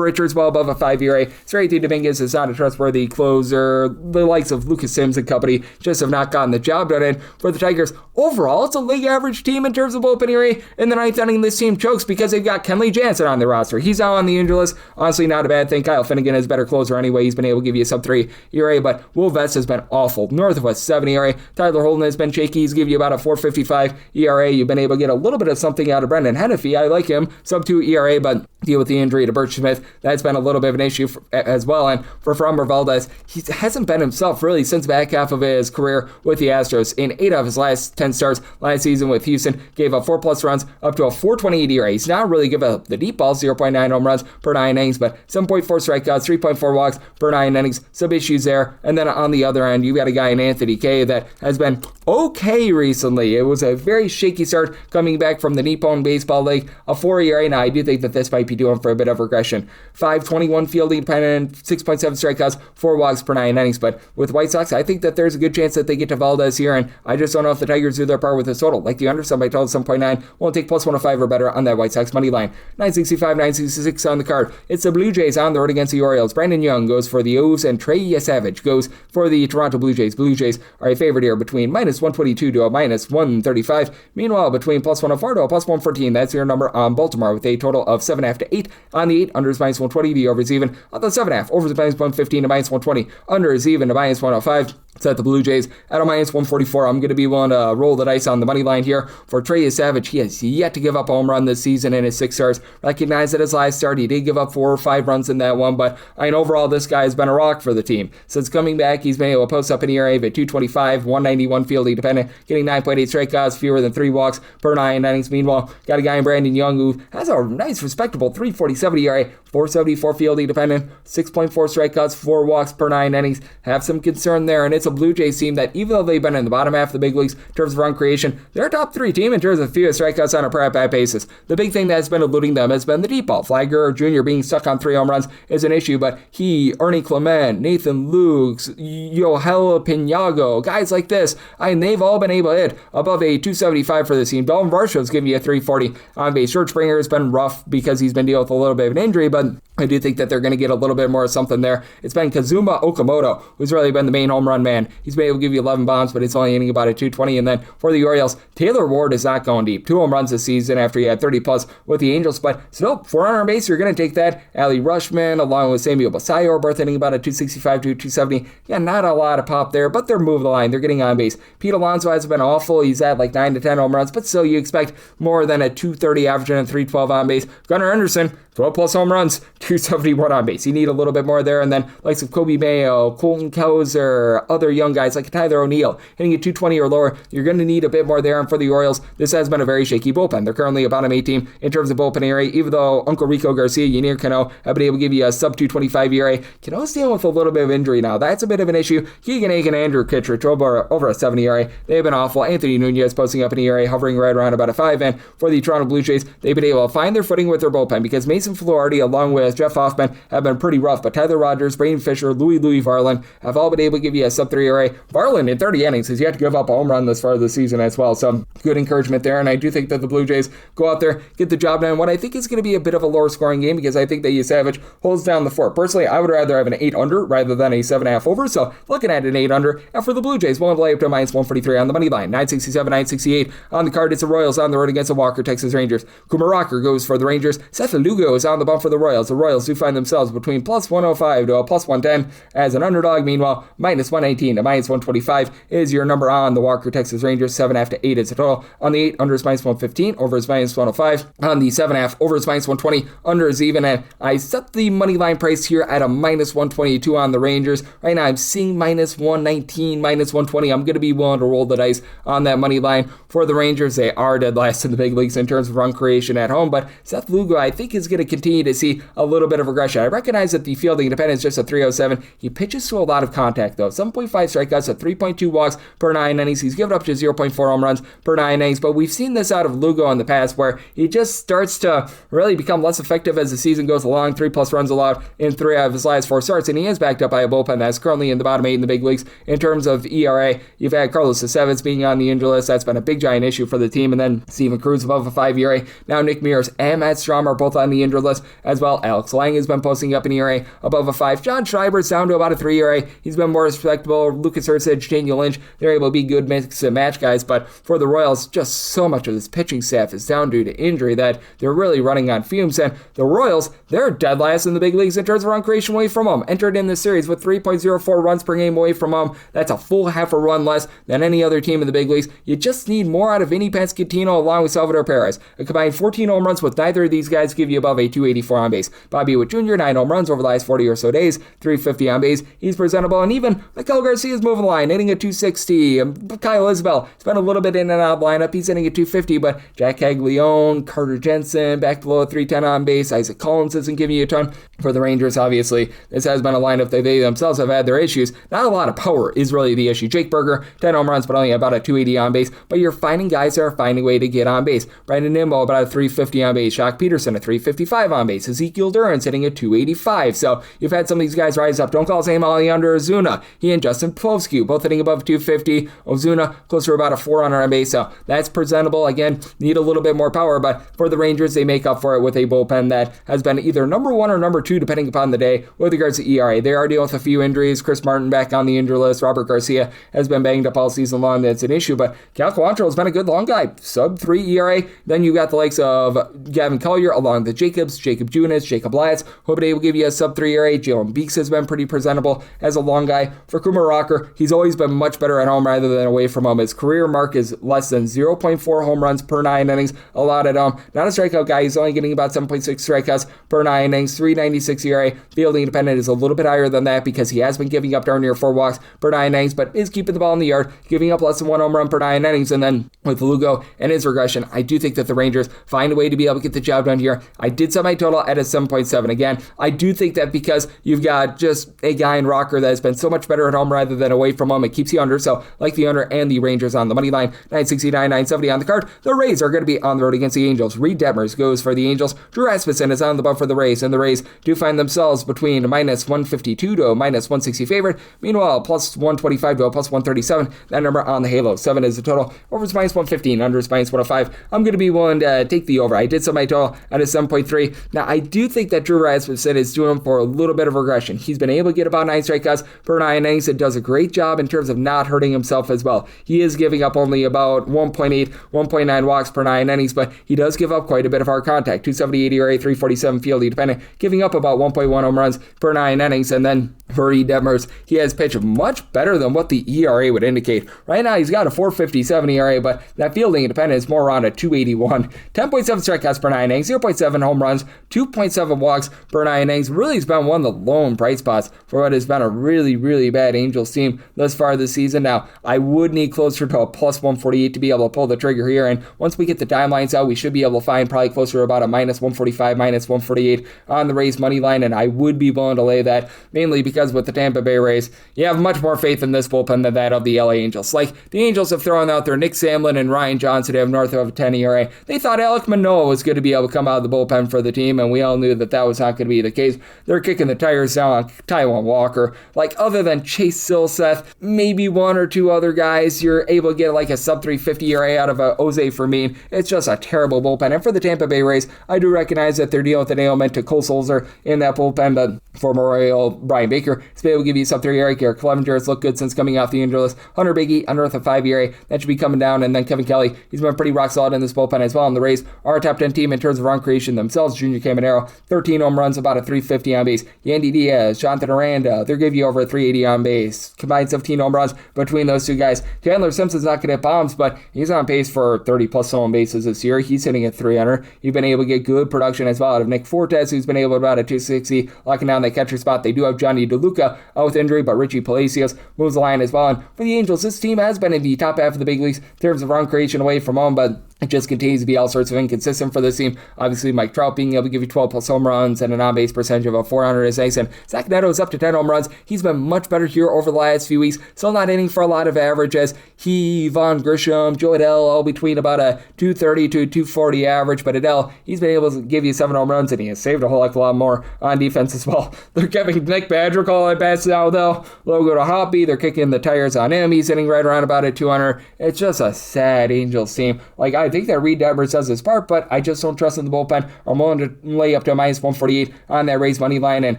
Richards well above a 5 ERA. Sergio Dominguez is not a trustworthy closer. The likes of Lucas Sims and company just have not gotten the job done. And for the Tigers, overall, it's a league average team in terms of bullpen ERA. In the ninth inning, this team chokes because they've got Kenley Jansen on their roster. He's out on the injury list. Honestly, not a bad thing. Kyle Finnegan is a better closer anyway. He's been able to give you a sub 3 ERA, but Will Vest has been awful. North of a 7 ERA. Tyler Holden has been shaky. He's given you about a 4.55 ERA. You've been able to get a little bit of something out of Brendan Hennefy. I like him. Sub 2 ERA, but deal with the injury to Birch Smith. That's been a little bit of an issue as well. And for Framber Valdez, he hasn't been himself really since back half of his career with the Astros. In 8 of his last 10 starts last season with Houston, gave up 4 plus runs up to a 4.28 ERA. He's not really given up the deep balls, 0.9 home runs per 9 innings, but 7.4 strikeouts, 3.4 walks per 9 innings. Some issues there. And then on the other end, you got a guy in Anthony Kay that has been okay recently. It was a very shaky start coming back from the Nippon Baseball League. A 4 ERA. Now, I do think that this might be doing for a bit of regression. 5.21 fielding dependent, 6.7 strikeouts, 4 walks per 9 innings. But with White Sox, I think that there's a good chance that they get to Valdez here, and I just don't know if the Tigers do their part with this total. Like the under, somebody told 7.9. Won't take plus 105 or better on that White Sox money line. 965, 966 on the card. It's the Blue Jays on the road against the Orioles. Brandon Young goes for the O's, and Trey Savage goes for the Toronto Blue Jays. Blue Jays are a favorite here between minus 122 to a minus 135. Meanwhile, between plus 104 to a plus 114, that's your number on Baltimore with a total of 7.5 to 8 on the 8. Under is minus 120. The over is even on the 7.5. Over is minus 115 to minus 120. Under is even to minus 105. Set the Blue Jays at a minus 144. I'm going to be willing to roll the dice on the money line here for Trey Savage. He has yet to give up a home run this season in his 6 starts. Recognize that his last start, he did give up 4 or 5 runs in that one, but I mean, overall, this guy has been a rock for the team. Since coming back, he's been able to post up an ERA of 2.25, 191 fielding dependent, getting 9.8 strikeouts, fewer than 3 walks per 9 innings. Meanwhile, got a guy in Brandon Young who has a nice, respectable 3.47 ERA, 4.74 fielding dependent, 6.4 strikeouts, 4 walks per 9 innings. Have some concern there, and it's a a Blue Jays team that, even though they've been in the bottom half of the big leagues in terms of run creation, they're a top 3 team in terms of fewest strikeouts on a per at-bat basis. The big thing that's been eluding them has been the deep ball. Flagler Jr. being stuck on 3 home runs is an issue, but he, Ernie Clement, Nathan Lukes, Yohel Pinago, guys like this, they've all been able to hit above a 275 for this team. Dalton Varsho's giving you a 340 on base. George Springer has been rough because he's been dealing with a little bit of an injury, but I do think that they're going to get a little bit more of something there. It's been Kazuma Okamoto who's really been the main home run man. He's been able to give you 11 bombs, but it's only hitting about a 220. And then for the Orioles, Taylor Ward is not going deep. 2 home runs this season after he had 30 plus with the Angels, but still 400 on base. You're going to take that. Ali Rushman along with Samuel Basayo are both hitting about a 265 to 270. Yeah, not a lot of pop there, but they're moving the line. They're getting on base. Pete Alonso has been awful. He's at like 9 to 10 home runs, but still you expect more than a 230 average and a 312 on base. Gunnar Anderson, 12 plus home runs, 271 on base. You need a little bit more there. And then likes of Kobe Mayo, Colton Cowser, other young guys like Tyler O'Neill hitting at 220 or lower. You're going to need a bit more there. And for the Orioles, this has been a very shaky bullpen. They're currently a bottom 8 team in terms of bullpen ERA, even though Uncle Rico Garcia, Ynier Cano have been able to give you a sub 225 ERA. Cano's dealing with a little bit of injury now. That's a bit of an issue. Keegan Aiken and Andrew Kittredge over a 70 ERA. They've been awful. Anthony Nunez posting up an ERA hovering right around about a 5. And for the Toronto Blue Jays, they've been able to find their footing with their bullpen because Mason Fluharty along with Jeff Hoffman have been pretty rough, but Tyler Rogers, Braden Fisher, Louis Varland have all been able to give you a sub 3 ERA. Varland in 30 innings has yet to give up a home run this far this season as well, so good encouragement there, and I do think that the Blue Jays go out there, get the job done. What I think is going to be a bit of a lower scoring game because I think that Savage holds down the fort. Personally, I would rather have an 8 under rather than a 7.5 over, so looking at an 8 under, and for the Blue Jays, we'll play up to minus 143 on the money line, 967, 968 on the card. It's the Royals on the road against the Walker Texas Rangers. Cooper Rocker goes for the Rangers. Seth Lugo is on the bump for the Royals. The Royals do find themselves between plus 105 to a plus 110 as an underdog. Meanwhile, minus 118 to minus 125 is your number on the Walker Texas Rangers. 7.5 to 8 is the total. On the 8, under is minus 115, over is minus 105. On the 7.5, over is minus 120, under is even. And I set the money line price here at a minus 122 on the Rangers. Right now, I'm seeing minus 119, minus 120. I'm going to be willing to roll the dice on that money line for the Rangers. They are dead last in the big leagues in terms of run creation at home, but Seth Lugo, I think, is going to continue to see a little bit of regression. I recognize that the fielding independent is just a 307. He pitches to a lot of contact, though. 7.5 strikeouts at 3.2 walks per 9 innings. He's given up to 0.4 home runs per 9 innings, but we've seen this out of Lugo in the past where he just starts to really become less effective as the season goes along. 3+ runs allowed in 3 out of his last 4 starts, and he is backed up by a bullpen that's currently in the bottom 8 in the big leagues in terms of ERA. You've had Carlos Estevez being on the injury list. That's been a big giant issue for the team, and then Steven Cruz above a 5 ERA. Now Nick Mears and Matt Strom are both on the injured list as well. Alex Lang has been posting up an ERA above a 5. John Schreiber's down to about a 3 ERA. He's been more respectable. Lucas Erceg, Daniel Lynch, they're able to be good mix and match guys, but for the Royals, just so much of this pitching staff is down due to injury that they're really running on fumes, and the Royals, they're dead last in the big leagues in terms of run creation away from home. Entered in this series with 3.04 runs per game away from home. That's a full half a run less than any other team in the big leagues. You just need more out of Vinny Pasquantino along with Salvador Perez. A combined 14 home runs with neither of these guys give you above a 284 on base. Bobby Witt Jr., 9 home runs over the last 40 or so days, 350 on base. He's presentable, and even Miguel Garcia is moving the line, hitting at 260. Kyle Isbell, it's been a little bit in and out of lineup. He's hitting at 250, but Jack Caglione, Carter Jensen, back below a 310 on base. Isaac Collins isn't giving you a ton. For the Rangers, obviously, this has been a lineup that they themselves have had their issues. Not a lot of power is really the issue. Jake Berger, 10 home runs, but only about a 280 on base. But you're finding guys that are finding a way to get on base. Brandon Nimmo, about a 350 on base. Shock Peterson, a 355 on base. Ezekiel Duran sitting at 285. So you've had some of these guys rise up. Don't call his name Alejandro Ozuna. He and Justin Povsky, both hitting above 250. Ozuna, closer to about a 400 on base. So that's presentable. Again, need a little bit more power, but for the Rangers, they make up for it with a bullpen that has been either number 1 or number 2, depending upon the day, with regards to ERA. They are dealing with a few injuries. Chris Martin back on the injury list. Robert Garcia has been banged up all season long. That's an issue, but Cal Quantrill has been a good long guy. Sub 3 ERA. Then you got the likes of Gavin Collier along with Jacobs, Jacob Junis, Jacob Latz, hoping they will give you a sub 3 ERA. Jalen Beeks has been pretty presentable as a long guy. For Cooper Rocker, he's always been much better at home rather than away from home. His career mark is less than 0.4 home runs per 9 innings allowed at home. Not a strikeout guy. He's only getting about 7.6 strikeouts per 9 innings. 396 1.36 ERA. Fielding independent is a little bit higher than that because he has been giving up darn near 4 walks per 9 innings, but is keeping the ball in the yard, giving up less than 1 home run per 9 innings. And then with Lugo and his regression, I do think that the Rangers find a way to be able to get the job done here. I did set my total at a 7.7. Again, I do think that because you've got just a guy in Rocker that has been so much better at home rather than away from home, it keeps you under. So like the under and the Rangers on the money line, 969, 970 on the card. The Rays are going to be on the road against the Angels. Reed Detmers goes for the Angels. Drew Rasmussen is on the bump for the Rays, and the Rays do find themselves between minus 152 to a minus 160 favorite. Meanwhile, plus 125 to a plus 137. That number on the Halo. 7 is the total. Over is minus 115. Under is minus 105. I'm going to be willing to take the over. I did set my total at a 7.3. Now, I do think that Drew Rasmussen is doing for a little bit of regression. He's been able to get about 9 strikeouts per 9 innings and does a great job in terms of not hurting himself as well. He is giving up only about 1.8, 1.9 walks per 9 innings, but he does give up quite a bit of hard contact. 278 ERA, 347 fielding dependent, giving up about 1.1 home runs per 9 innings. And then for Reed Detmers, he has pitched much better than what the ERA would indicate. Right now, he's got a 4.57 ERA, but that fielding independent is more around a 2.81. 10.7 strikeouts per 9 innings, 0.7 home runs, 2.7 walks per 9 innings. Really has been one of the lone bright spots for what has been a really, really bad Angels team thus far this season. Now, I would need closer to a plus 148 to be able to pull the trigger here, and once we get the timelines out, we should be able to find probably closer to about a minus 145, minus 148 on the Rays money line, and I would be willing to lay that, mainly because with the Tampa Bay Rays, you have much more faith in this bullpen than that of the LA Angels. Like, the Angels have thrown out there Nick Samlin and Ryan Johnson to have north of a 10 ERA. They thought Alek Manoah was going to be able to come out of the bullpen for the team, and we all knew that that was not going to be the case. They're kicking the tires down on Taijuan Walker. Like, other than Chase Silseth, maybe one or two other guys, you're able to get like a sub 350 ERA out of a Jose Fermin. It's just a terrible bullpen. And for the Tampa Bay Rays, I do recognize that they're dealing with an ailment to Cole Sulzer in that bullpen, but former Oriole Brian Baker has been able to give you sub 3 ERA. Garrett Clevenger has looked good since coming off the injury list. Hunter Biggie under a 5 ERA. That should be coming down. And then Kevin Kelly, he's been pretty rock solid in this bullpen as well. And the Rays are a top 10 team in terms of run creation themselves. Junior Caminero, 13 home runs, about a 350 on base. Yandy Diaz, Jonathan Aranda, they're giving you over a 380 on base. Combined 17 home runs between those two guys. Chandler Simpson's not going to hit bombs, but he's on pace for 30 plus stolen bases this year. He's hitting at 300. You've been able to get good production as well out of Nick Fortes, who's been able to about a 260, locking down that catcher spot. They do have Johnny DeLuca out with injury, but Richie Palacios moves the line as well. And for the Angels, this team has been in the top half of the big leagues in terms of run creation away from home, but it just continues to be all sorts of inconsistent for this team. Obviously, Mike Trout being able to give you 12 plus home runs and an on-base percentage of a 400 is nice. And Zach Neto is up to 10 home runs. He's been much better here over the last few weeks. Still not hitting for a lot of average as he, Vaughn Grisham, Joe Adele, all between about a 230 to 240 average. But Adele, he's been able to give you 7 home runs and he has saved a whole heck of a lot more on defense as well. They're giving Nick Badrick at bats now, though. Logo to Hoppy, they're kicking the tires on him. He's hitting right around about a 200. It's just a sad Angels team. Like, I think that Reed Detmers does his part, but I just don't trust in the bullpen. I'm willing to lay up to a minus 148 on that Rays money line, and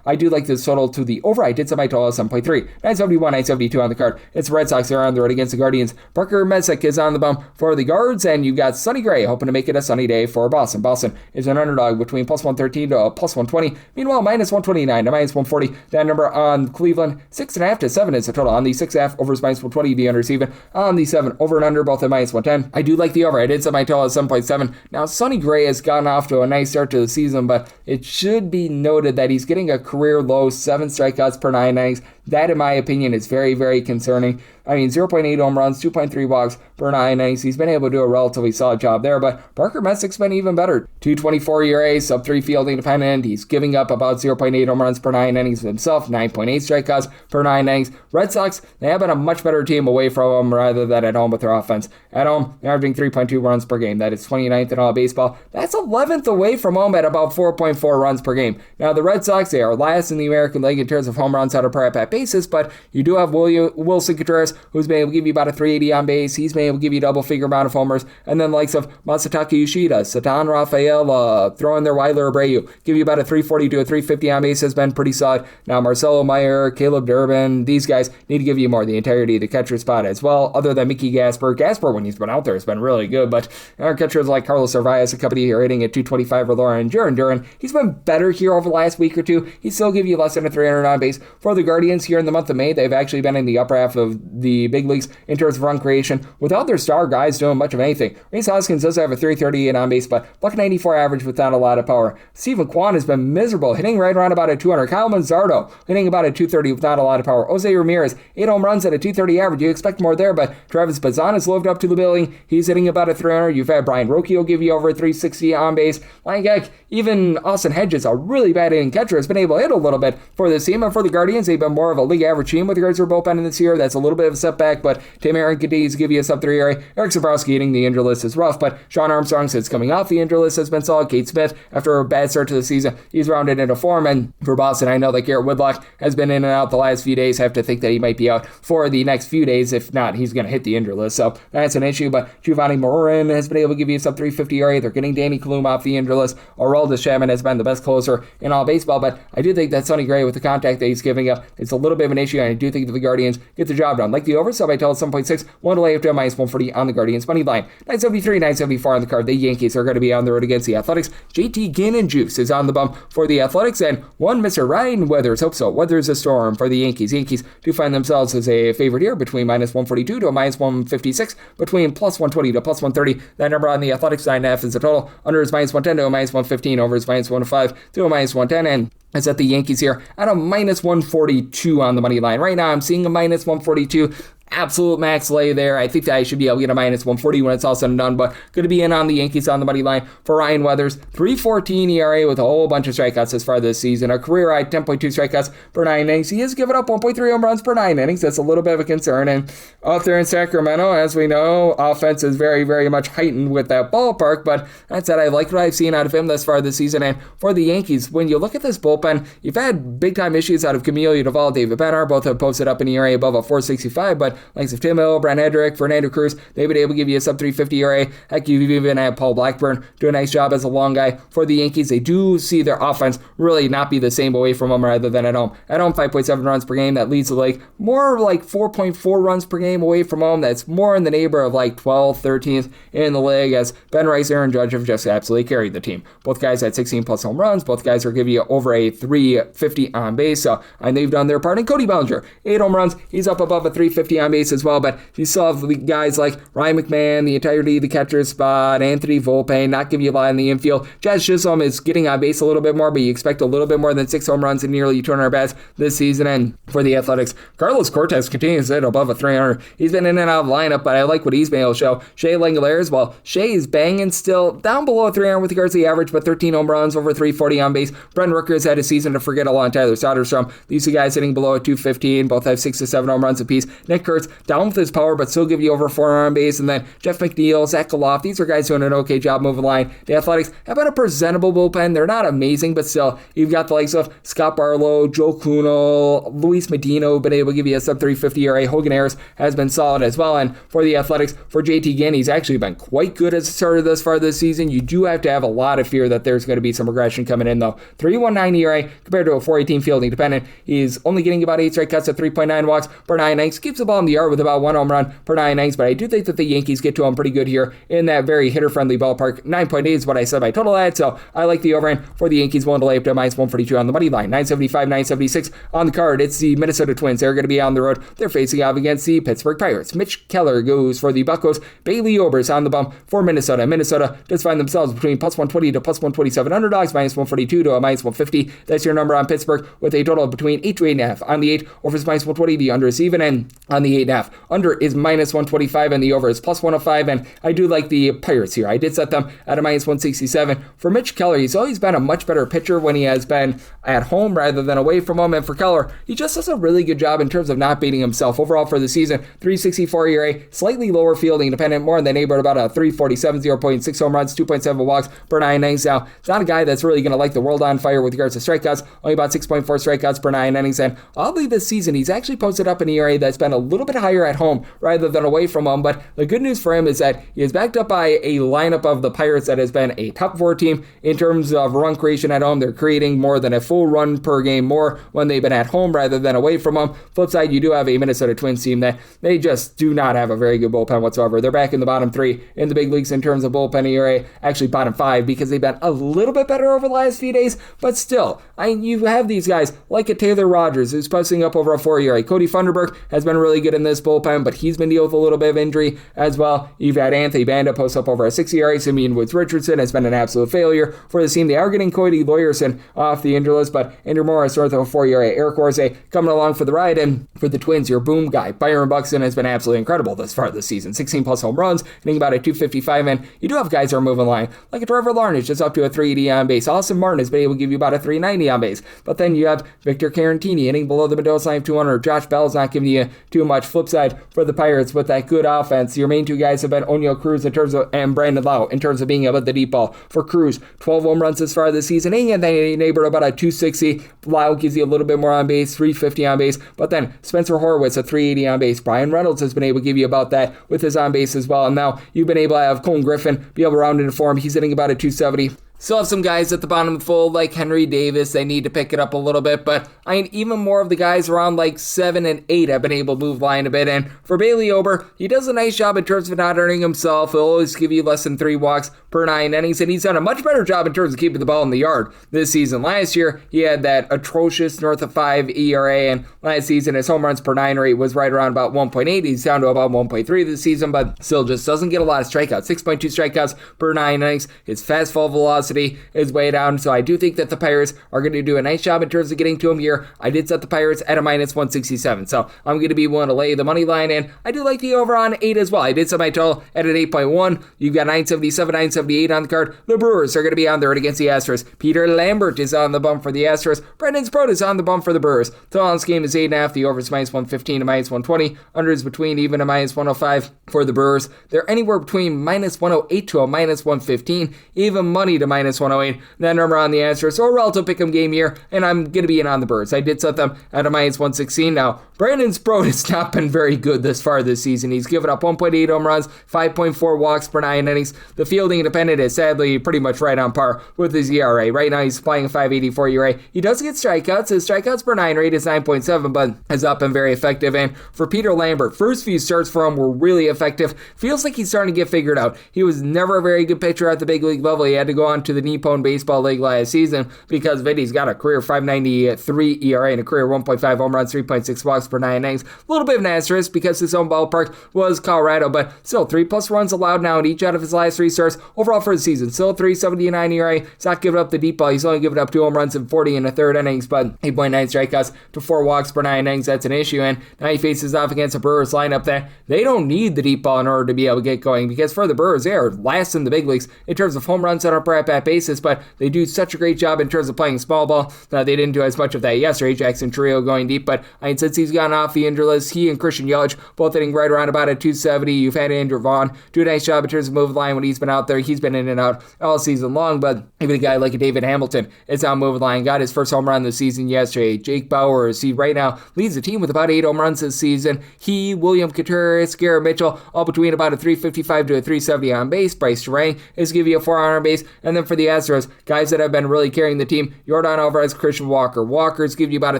I do like this total to the over. I did set my total at 7.3. 971, 972 on the card. It's the Red Sox. They're on the road against the Guardians. Parker Messick is on the bump for the Guards, and you've got Sonny Gray hoping to make it a sunny day for Boston. Boston is an underdog between plus 113 to plus 120. Meanwhile, minus 129 to minus 140. That number on Cleveland, 6.5 to 7 is the total. On the 6.5, over is minus 120. The under is even. On the 7, over and under, both at minus 110. I do like the over. I did set my total at 7.7. Now, Sonny Gray has gotten off to a nice start to the season, but it should be noted that he's getting a career low 7 strikeouts per 9 innings. That, in my opinion, is very, very concerning. I mean, 0.8 home runs, 2.3 walks per 9 innings. He's been able to do a relatively solid job there, but Parker Messick's been even better. 2.24 ERA, sub 3 fielding dependent. He's giving up about 0.8 home runs per 9 innings himself, 9.8 strikeouts per 9 innings. Red Sox, they have been a much better team away from him rather than at home with their offense. At home, they're averaging 3.2 runs per game. That is 29th in all baseball. That's 11th away from home at about 4.4 runs per game. Now, the Red Sox, they are last in the American League in terms of home runs out of per at-bat basis, but you do have Wilson Contreras, who's been able to give you about a 380 on base. He's been able to give you a double-figure amount of homers. And then the likes of Masataka Yoshida, Satan Rafael, throwing their Weiler Abreu, give you about a 340 to a 350 on base has been pretty solid. Now, Marcelo Meyer, Caleb Durbin, these guys need to give you more. The entirety of the catcher spot as well, other than Mickey Gasper. Gasper, when he's been out there, has been really good, but our catchers like Carlos Cervantes, a company here hitting at 225 or lower, and Jaron Duran, he's been better here over the last week or two. He still give you less than a 300 on base. For the Guardians, Guardians here in the month of May, they've actually been in the upper half of the big leagues in terms of run creation without their star guys doing much of anything. Rhys Hoskins does have a 338 on base, but .194 average without a lot of power. Stephen Kwan has been miserable, hitting right around about a 200. Kyle Manzardo hitting about a 230 without a lot of power. Jose Ramirez, 8 home runs at a 230 average. You expect more there, but Travis Bazan has lived up to the billing. He's hitting about a 300. You've had Brian Rocchio give you over a 360 on base. Like heck, even Austin Hedges, a really bad hitting catcher, has been able to hit a little bit for this team. And for the Guardians, they've been more of a league average team with regards to their bullpen in this year. That's a little bit of a setback, but Tim Aaron continues to give you a sub 3 ERA. Eric Zabrowski hitting the injured list is rough, but Sean Armstrong, since coming off the injured list, has been solid. Kate Smith, after a bad start to the season, he's rounded into form. And for Boston, I know that Garrett Whitlock has been in and out the last few days. I have to think that he might be out for the next few days. If not, he's going to hit the injured list, so that's an issue. But Giovanni Morin has been able to give you a sub 350 ERA. They're getting Danny Kalum off the injured list. Aroldis Chapman has been the best closer in all baseball, but I do think that Sonny Gray, with the contact that he's giving up, it's a little bit of an issue, and I do think that the Guardians get the job done. Like the over, so I tell it 7.6, 1 to lay up to -140 on the Guardians money line. 973, 974 on the card. The Yankees are going to be on the road against the Athletics. JT Gannon Juice is on the bump for the Athletics, and one Mr. Ryan Weathers. Hope so. Weathers a storm for the Yankees. Yankees do find themselves as a favorite here between -142 to a -156, between +120 to +130. That number on the Athletics 9.5 is the total. Under is -110 to a -115. Over is -105 to a -110, and it's at the Yankees here at a -142 on the money line. Right now, I'm seeing a -142. Absolute max lay there. I think that I should be able to get a -140 when it's all said and done, but going to be in on the Yankees on the money line for Ryan Weathers. 3.14 ERA with a whole bunch of strikeouts as far this season. A career high 10.2 strikeouts per 9 innings. He has given up 1.3 home runs per 9 innings. That's a little bit of a concern. And up there in Sacramento, as we know, offense is very, very much heightened with that ballpark, but that said, I like what I've seen out of him thus far this season. And for the Yankees, when you look at this bullpen, you've had big-time issues out of Camilo Duvall, David Bednar. Both have posted up an ERA above a 4.65, but like Tim Hill, Brent Hedrick, Fernando Cruz, they've been able to give you a sub 350 ERA. Heck, you've even had Paul Blackburn do a nice job as a long guy for the Yankees. They do see their offense really not be the same away from them rather than at home. At home, 5.7 runs per game. That leads the league. More like 4.4 runs per game away from home. That's more in the neighborhood of like 12th, 13th in the league, as Ben Rice, Aaron Judge have just absolutely carried the team. Both guys had 16 plus home runs. Both guys are giving you over a 350 on base. So, and they've done their part. And Cody Bellinger, 8 home runs. He's up above a 350 on base as well. But you still have the guys like Ryan McMahon, the entirety of the catcher spot, Anthony Volpe, not giving you a lot in the infield. Jazz Chisholm is getting on base a little bit more, but you expect a little bit more than 6 home runs and nearly 200 bats this season. And for the Athletics, Carlos Cortez continues to hit above a 300. He's been in and out of the lineup, but I like what he's been able to show. Shea Langoliers, well, Shea is banging still down below a 300 with regards to the average, but 13 home runs, over 340 on base. Brent Rooker has had a season to forget along Tyler Soderstrom. These two guys hitting below a 215, both have 6 to 7 home runs apiece. Nick Kurtz down with his power, but still give you over 400 on base. And then Jeff McNeil, Zach Galoff, these are guys doing an okay job moving the line. The Athletics have been a presentable bullpen. They're not amazing, but still, you've got the likes of Scott Barlow, Joe Kuno, Luis Medino, been able to give you a sub 350 ERA. Hogan Ayers has been solid as well. And for the Athletics, for JT Ginn, he's actually been quite good as a starter thus far this season. You do have to have a lot of fear that there's going to be some regression coming in, though. 3.19 ERA compared to a 4.18 fielding dependent. He's only getting about 8 strikeouts at 3.9 walks per 9 innings. Keeps the ball in the yard with about 1 home run per 9 innings, but I do think that the Yankees get to him pretty good here in that very hitter-friendly ballpark. 9.8 is what I said my total at, so I like the over-end for the Yankees. 1 to lay up to -142 on the money line. 975, 976 on the card. It's the Minnesota Twins. They're going to be on the road. They're facing off against the Pittsburgh Pirates. Mitch Keller goes for the Buccos. Bailey Ober's on the bump for Minnesota. Minnesota does find themselves between +120 to +127 underdogs, -142 to a -150. That's your number on Pittsburgh, with a total of between 8 to 8.5. On the 8, over is -120. The under is even, and on the 8.5, under is -125, and the over is +105. And I do like the Pirates here. I did set them at a -167. For Mitch Keller, he's always been a much better pitcher when he has been at home rather than away from home. And for Keller, he just does a really good job in terms of not beating himself. Overall for the season, 3.64 ERA, slightly lower fielding dependent, more in the neighborhood about a 3.47, 0.6 home runs, 2.7 walks per 9 innings. Now, it's not a guy that's really going to light the world on fire with regards to strikeouts, only about 6.4 strikeouts per 9 innings. And oddly this season, he's actually posted up an ERA that's been a little little bit higher at home rather than away from home. But the good news for him is that he is backed up by a lineup of the Pirates that has been a top 4 team in terms of run creation at home. They're creating more than a full run per game more when they've been at home rather than away from home. Flip side, you do have a Minnesota Twins team that they just do not have a very good bullpen whatsoever. They're back in the bottom 3 in the big leagues in terms of bullpen ERA, actually bottom 5 because they've been a little bit better over the last few days, but still, you have these guys like a Taylor Rogers who's posting up over a 4 ERA. Cody Funderburk has been really good in this bullpen, but he's been dealing with a little bit of injury as well. You've had Anthony Banda post up over a 6 ERA. Simeon Woods Richardson has been an absolute failure for the team. They are getting Cody Lawyerson off the injury list, but Andrew Morris north of a 4 ERA. Eric Orze coming along for the ride, and for the Twins, your boom guy, Byron Buxton, has been absolutely incredible thus far this season. 16 plus home runs, hitting about a 255, and you do have guys that are moving line, like a Trevor Larnage just up to a 380 on base. Austin Martin has been able to give you about a 390 on base, but then you have Victor Carantini hitting below the Mendoza line of 200. Josh Bell's not giving you too much. Flip side for the Pirates with that good offense, your main 2 guys have been Oneil Cruz in terms of, and Brandon Lau in terms of being able to the deep ball. For Cruz, 12 home runs this far this season, and then a neighbor about a 260. Lau gives you a little bit more on base, 350 on base, but then Spencer Horwitz, a 380 on base. Brian Reynolds has been able to give you about that with his on base as well, and now you've been able to have Colin Griffin be able to round into form. He's hitting about a 270. Still have some guys at the bottom of the fold like Henry Davis. They need to pick it up a little bit, but even more of the guys around like 7 and 8 have been able to move line a bit. And for Bailey Ober, he does a nice job in terms of not earning himself. He'll always give you less than 3 walks per 9 innings, and he's done a much better job in terms of keeping the ball in the yard this season. Last year, he had that atrocious north of 5 ERA, and last season his home runs per 9 rate was right around about 1.8. He's down to about 1.3 this season, but still just doesn't get a lot of strikeouts. 6.2 strikeouts per 9 innings. His fastball velocity is way down, so I do think that the Pirates are going to do a nice job in terms of getting to him here. I did set the Pirates at a minus 167, so I'm going to be willing to lay the money line, and I do like the over on 8 as well. I did set my total at an 8.1. You've got 977, 978 on the card. The Brewers are going to be on the road against the Astros. Peter Lambert is on the bump for the Astros. Brendan Sproat is on the bump for the Brewers. Total on this game is 8.5. The over is minus 115 to minus 120. Under is between even to minus 105 for the Brewers. They're anywhere between minus 108 to a minus 115. Even money to minus 108. That number on the Astros, so a relative pick'em game here, and I'm going to be in on the Birds. I did set them at a minus 116. Now, Brandon Sproat has not been very good this far this season. He's given up 1.8 home runs, 5.4 walks per 9 innings. The fielding independent is sadly pretty much right on par with his ERA. Right now, he's playing a 5.84 ERA. He does get strikeouts. His strikeouts per 9 rate is 9.7, but has not been very effective. And for Peter Lambert, first few starts for him were really effective. Feels like he's starting to get figured out. He was never a very good pitcher at the big league level. He had to go on to the Nippon Baseball League last season because of it. He's got a career 5.93 ERA and a career 1.5 home runs, 3.6 walks per 9 innings. A little bit of an asterisk because his home ballpark was Colorado, but still 3+ runs allowed now in each out of his last 3 starts. Overall for the season, still 3.79 ERA. He's not giving up the deep ball. He's only giving up 2 home runs in 40 in the 3rd innings, but 8.9 strikeouts to 4 walks per 9 innings. That's an issue, and now he faces off against a Brewers lineup that they don't need the deep ball in order to be able to get going, because for the Brewers, they are last in the big leagues in terms of home runs on a per at-bat basis, but they do such a great job in terms of playing small ball. They didn't do as much of that yesterday. Jackson Trio going deep, but since he's gone off the injury list, he and Christian Yelich both hitting right around about a 270. You've had Andrew Vaughn do a nice job in terms of moving line when he's been out there. He's been in and out all season long, but even a guy like a David Hamilton is on moving line. Got his first home run this season yesterday. Jake Bauers, he right now leads the team with about 8 home runs this season. He, William Contreras, Garrett Mitchell, all between about a 355 to a 370 on base. Bryce Terang is giving you a 4 on base. And then for the Astros, guys that have been really carrying the team, Yordan Alvarez, Christian Walker. Walker's giving you about a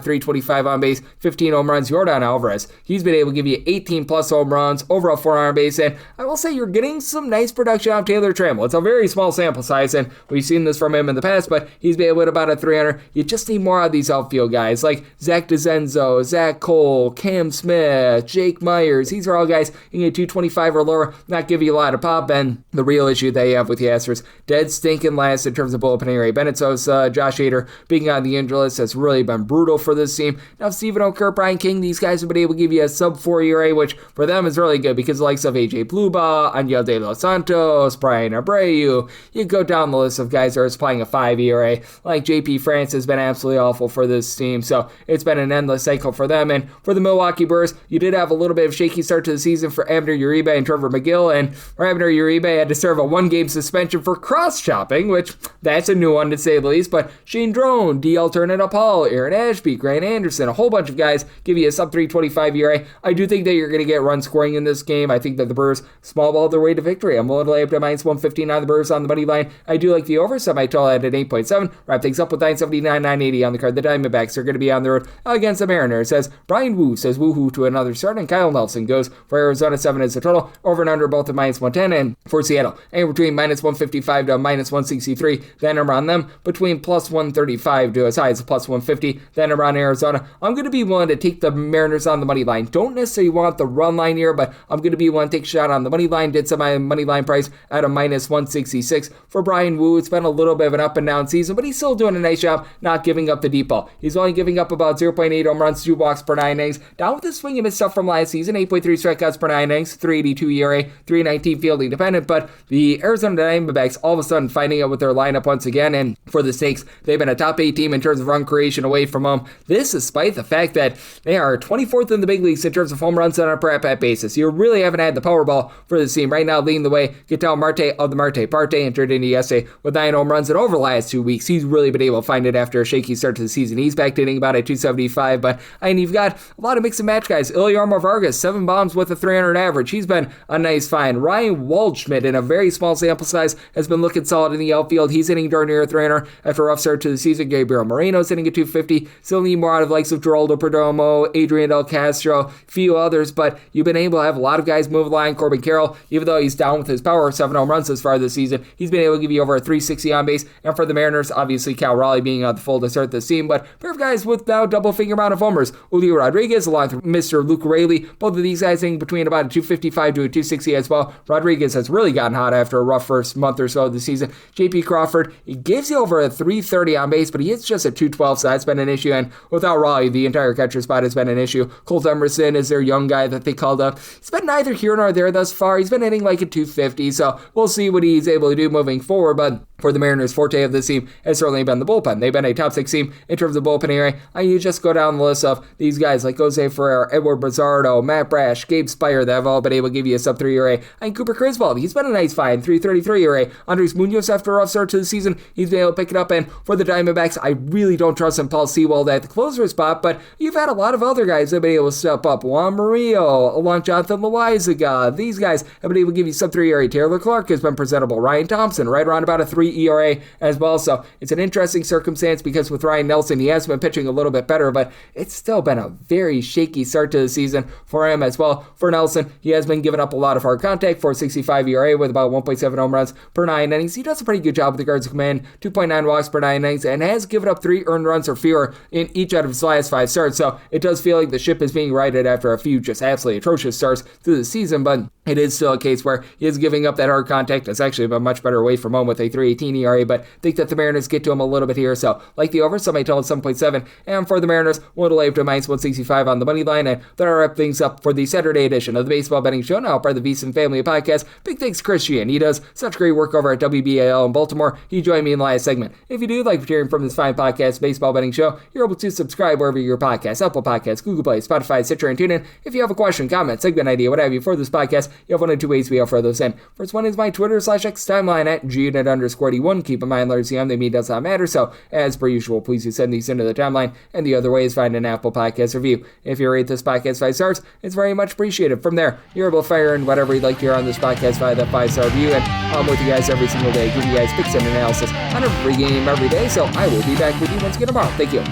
325 on base, 15 home runs. Yordan Alvarez, he's been able to give you 18 plus home runs, overall 4 on base. And I will say you're getting some nice production out of Taylor Trammell. It's a very small sample size, and we've seen this from him in the past, but he's been able to hit about a 300. You just need more of these outfield guys like Zach DeZenzo, Zach Cole, Cam Smith, Jake Myers. These are all guys you can get 225 or lower, not give you a lot of pop. And the real issue they have with the Astros, dead stinking last in terms of bullpen ERA. Bennett Sosa, Josh Hader being on the injury list has really been brutal for this team. Now Stephen O'Kerr, Brian King, these guys have been able to give you a sub-4 ERA, which for them is really good because the likes of AJ Bluba, Angel De Los Santos, Brian Abreu, you go down the list of guys that are playing a 5 ERA. Like JP France has been absolutely awful for this team, so it's been an endless cycle for them. And for the Milwaukee Brewers, you did have a little bit of shaky start to the season for Abner Uribe and Trevor McGill, and Abner Uribe had to serve a 1-game suspension for cross-chopping. fielding, which that's a new one to say the least, but Shane Drone, D. Alternate Paul, Aaron Ashby, Grant Anderson, a whole bunch of guys give you a sub 3.25 ERA. I do think that you're going to get run scoring in this game. I think that the Brewers small ball their way to victory. I'm willing to lay up to minus 115 on the Brewers on the money line. I do like the over, so I might total at 8.7. Wrap things up with 979, 980 on the card. The Diamondbacks are going to be on the road against the Mariners, as Brian Wu says woohoo to another start, and Kyle Nelson goes for Arizona. 7 is the total. Over and under both at minus 110, and for Seattle, anywhere between minus 155 to minus 163. That number on them between plus 135 to as high as plus 150. That number on Arizona. I'm going to be willing to take the Mariners on the money line. Don't necessarily want the run line here, but I'm going to be willing to take a shot on the money line. Did some money line price at a minus 166 for Brian Wu. It's been a little bit of an up and down season, but he's still doing a nice job not giving up the deep ball. He's only giving up about 0.8 home runs, 2 walks per 9 innings. Down with the swing and miss stuff from last season. 8.3 strikeouts per 9 innings, 3.82 ERA, 3.19 fielding dependent. But the Arizona Diamondbacks all of a sudden finding out with their lineup once again, and for the Snakes, they've been a top 8 team in terms of run creation away from home. This despite the fact that they are 24th in the big leagues in terms of home runs on a per at-bat basis. You really haven't had the Powerball for this team. Right now, leading the way, Ketel Marte of the Marte Parte entered into yesterday with 9 home runs, and over the last 2 weeks, he's really been able to find it after a shaky start to the season. He's back to hitting about at 275, but you've got a lot of mix and match guys. Ilyarmo Vargas, 7 bombs with a 300 average. He's been a nice find. Ryan Waldschmidt, in a very small sample size, has been looking solid in the outfield. He's hitting darn near a 300 after a rough start to the season. Gabriel Moreno's hitting at 250. Still need more out of the likes of Geraldo Perdomo, Adrian Del Castro, a few others, but you've been able to have a lot of guys move the line. Corbin Carroll, even though he's down with his power, 7 home runs this far this season, he's been able to give you over a 360 on base. And for the Mariners, obviously Cal Raleigh being on the fold to start this team, but pair of guys with now double finger amount of homers. Julio Rodriguez along with Mr. Luke Raley, both of these guys hitting between about a 255 to a 260 as well. Rodriguez has really gotten hot after a rough first month or so of the season. JP Crawford, he gives you over a 330 on base, but he hits just a 212, so that's been an issue. And without Raleigh, the entire catcher spot has been an issue. Colt Emerson is their young guy that they called up. He's been neither here nor there thus far. He's been hitting like a 250, so we'll see what he's able to do moving forward. But for the Mariners, forte of this team has certainly been the bullpen. They've been a top 6 team in terms of bullpen area. You just go down the list of these guys like Jose Ferrer, Edward Brazzardo, Matt Brash, Gabe Spire, that have all been able to give you a sub 3 ERA. And Cooper Criswell, he's been a nice find, 3.33 ERA. Andres Munoz, after a rough start to the season, he's been able to pick it up. And for the Diamondbacks, I really don't trust in Paul Sewald at the closer spot, but you've had a lot of other guys that have been able to step up. Juan Murillo, along Jonathan Loaizaga. These guys have been able to give you sub 3 ERA. Taylor Clark has been presentable. Ryan Thompson, right around about a 3 ERA as well. So it's an interesting circumstance because with Ryan Nelson, he has been pitching a little bit better, but it's still been a very shaky start to the season for him as well. For Nelson, he has been giving up a lot of hard contact, 4.65 ERA with about 1.7 home runs per 9 innings. He does a pretty good job with regards to command, 2.9 walks per 9 innings, and has given up 3 earned runs or fewer in each out of his last 5 starts. So it does feel like the ship is being righted after a few just absolutely atrocious starts through the season, but it is still a case where he is giving up that hard contact. It's actually a much better away from home with a 3.18 ERA, but I think that the Mariners get to him a little bit here. So like the over, somebody told 7.7, and for the Mariners, we'll delay up to minus 165 on the money line, and that'll wrap things up for the Saturday edition of the Baseball Betting Show, now part of the VSiN Family Podcast. Big thanks to Chris Cichon. He does such great work over at WBAL in Baltimore. He joined me in the last segment. If you do like hearing from this fine podcast, Baseball Betting Show, you're able to subscribe wherever your podcasts, Apple Podcasts, Google Play, Spotify, Stitcher, and TuneIn. If you have a question, comment, segment idea, what have you for this podcast, you have one of 2 ways we offer those in. First one is my Twitter/X timeline at @GUnit_D1. Keep in mind, letters the me does not matter, so as per usual, please do send these into the timeline. And the other way is find an Apple Podcast review. If you rate this podcast 5 stars, it's very much appreciated. From there, you're able to fire in whatever you'd like to hear on this podcast via that 5-star review, and I'm with you guys every single day, give you guys picks and analysis on every game every day, so I will be back with you once again tomorrow. Thank you.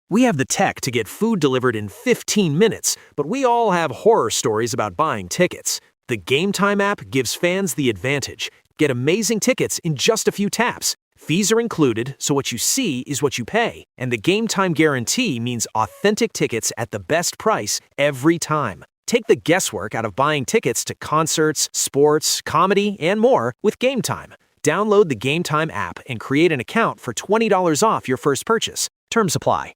We have the tech to get food delivered in 15 minutes, but we all have horror stories about buying tickets. The Game Time app gives fans the advantage. Get amazing tickets in just a few taps. Fees are included, so what you see is what you pay. And the Game Time guarantee means authentic tickets at the best price every time. Take the guesswork out of buying tickets to concerts, sports, comedy, and more with Game Time. Download the Game Time app and create an account for $20 off your first purchase. Terms apply.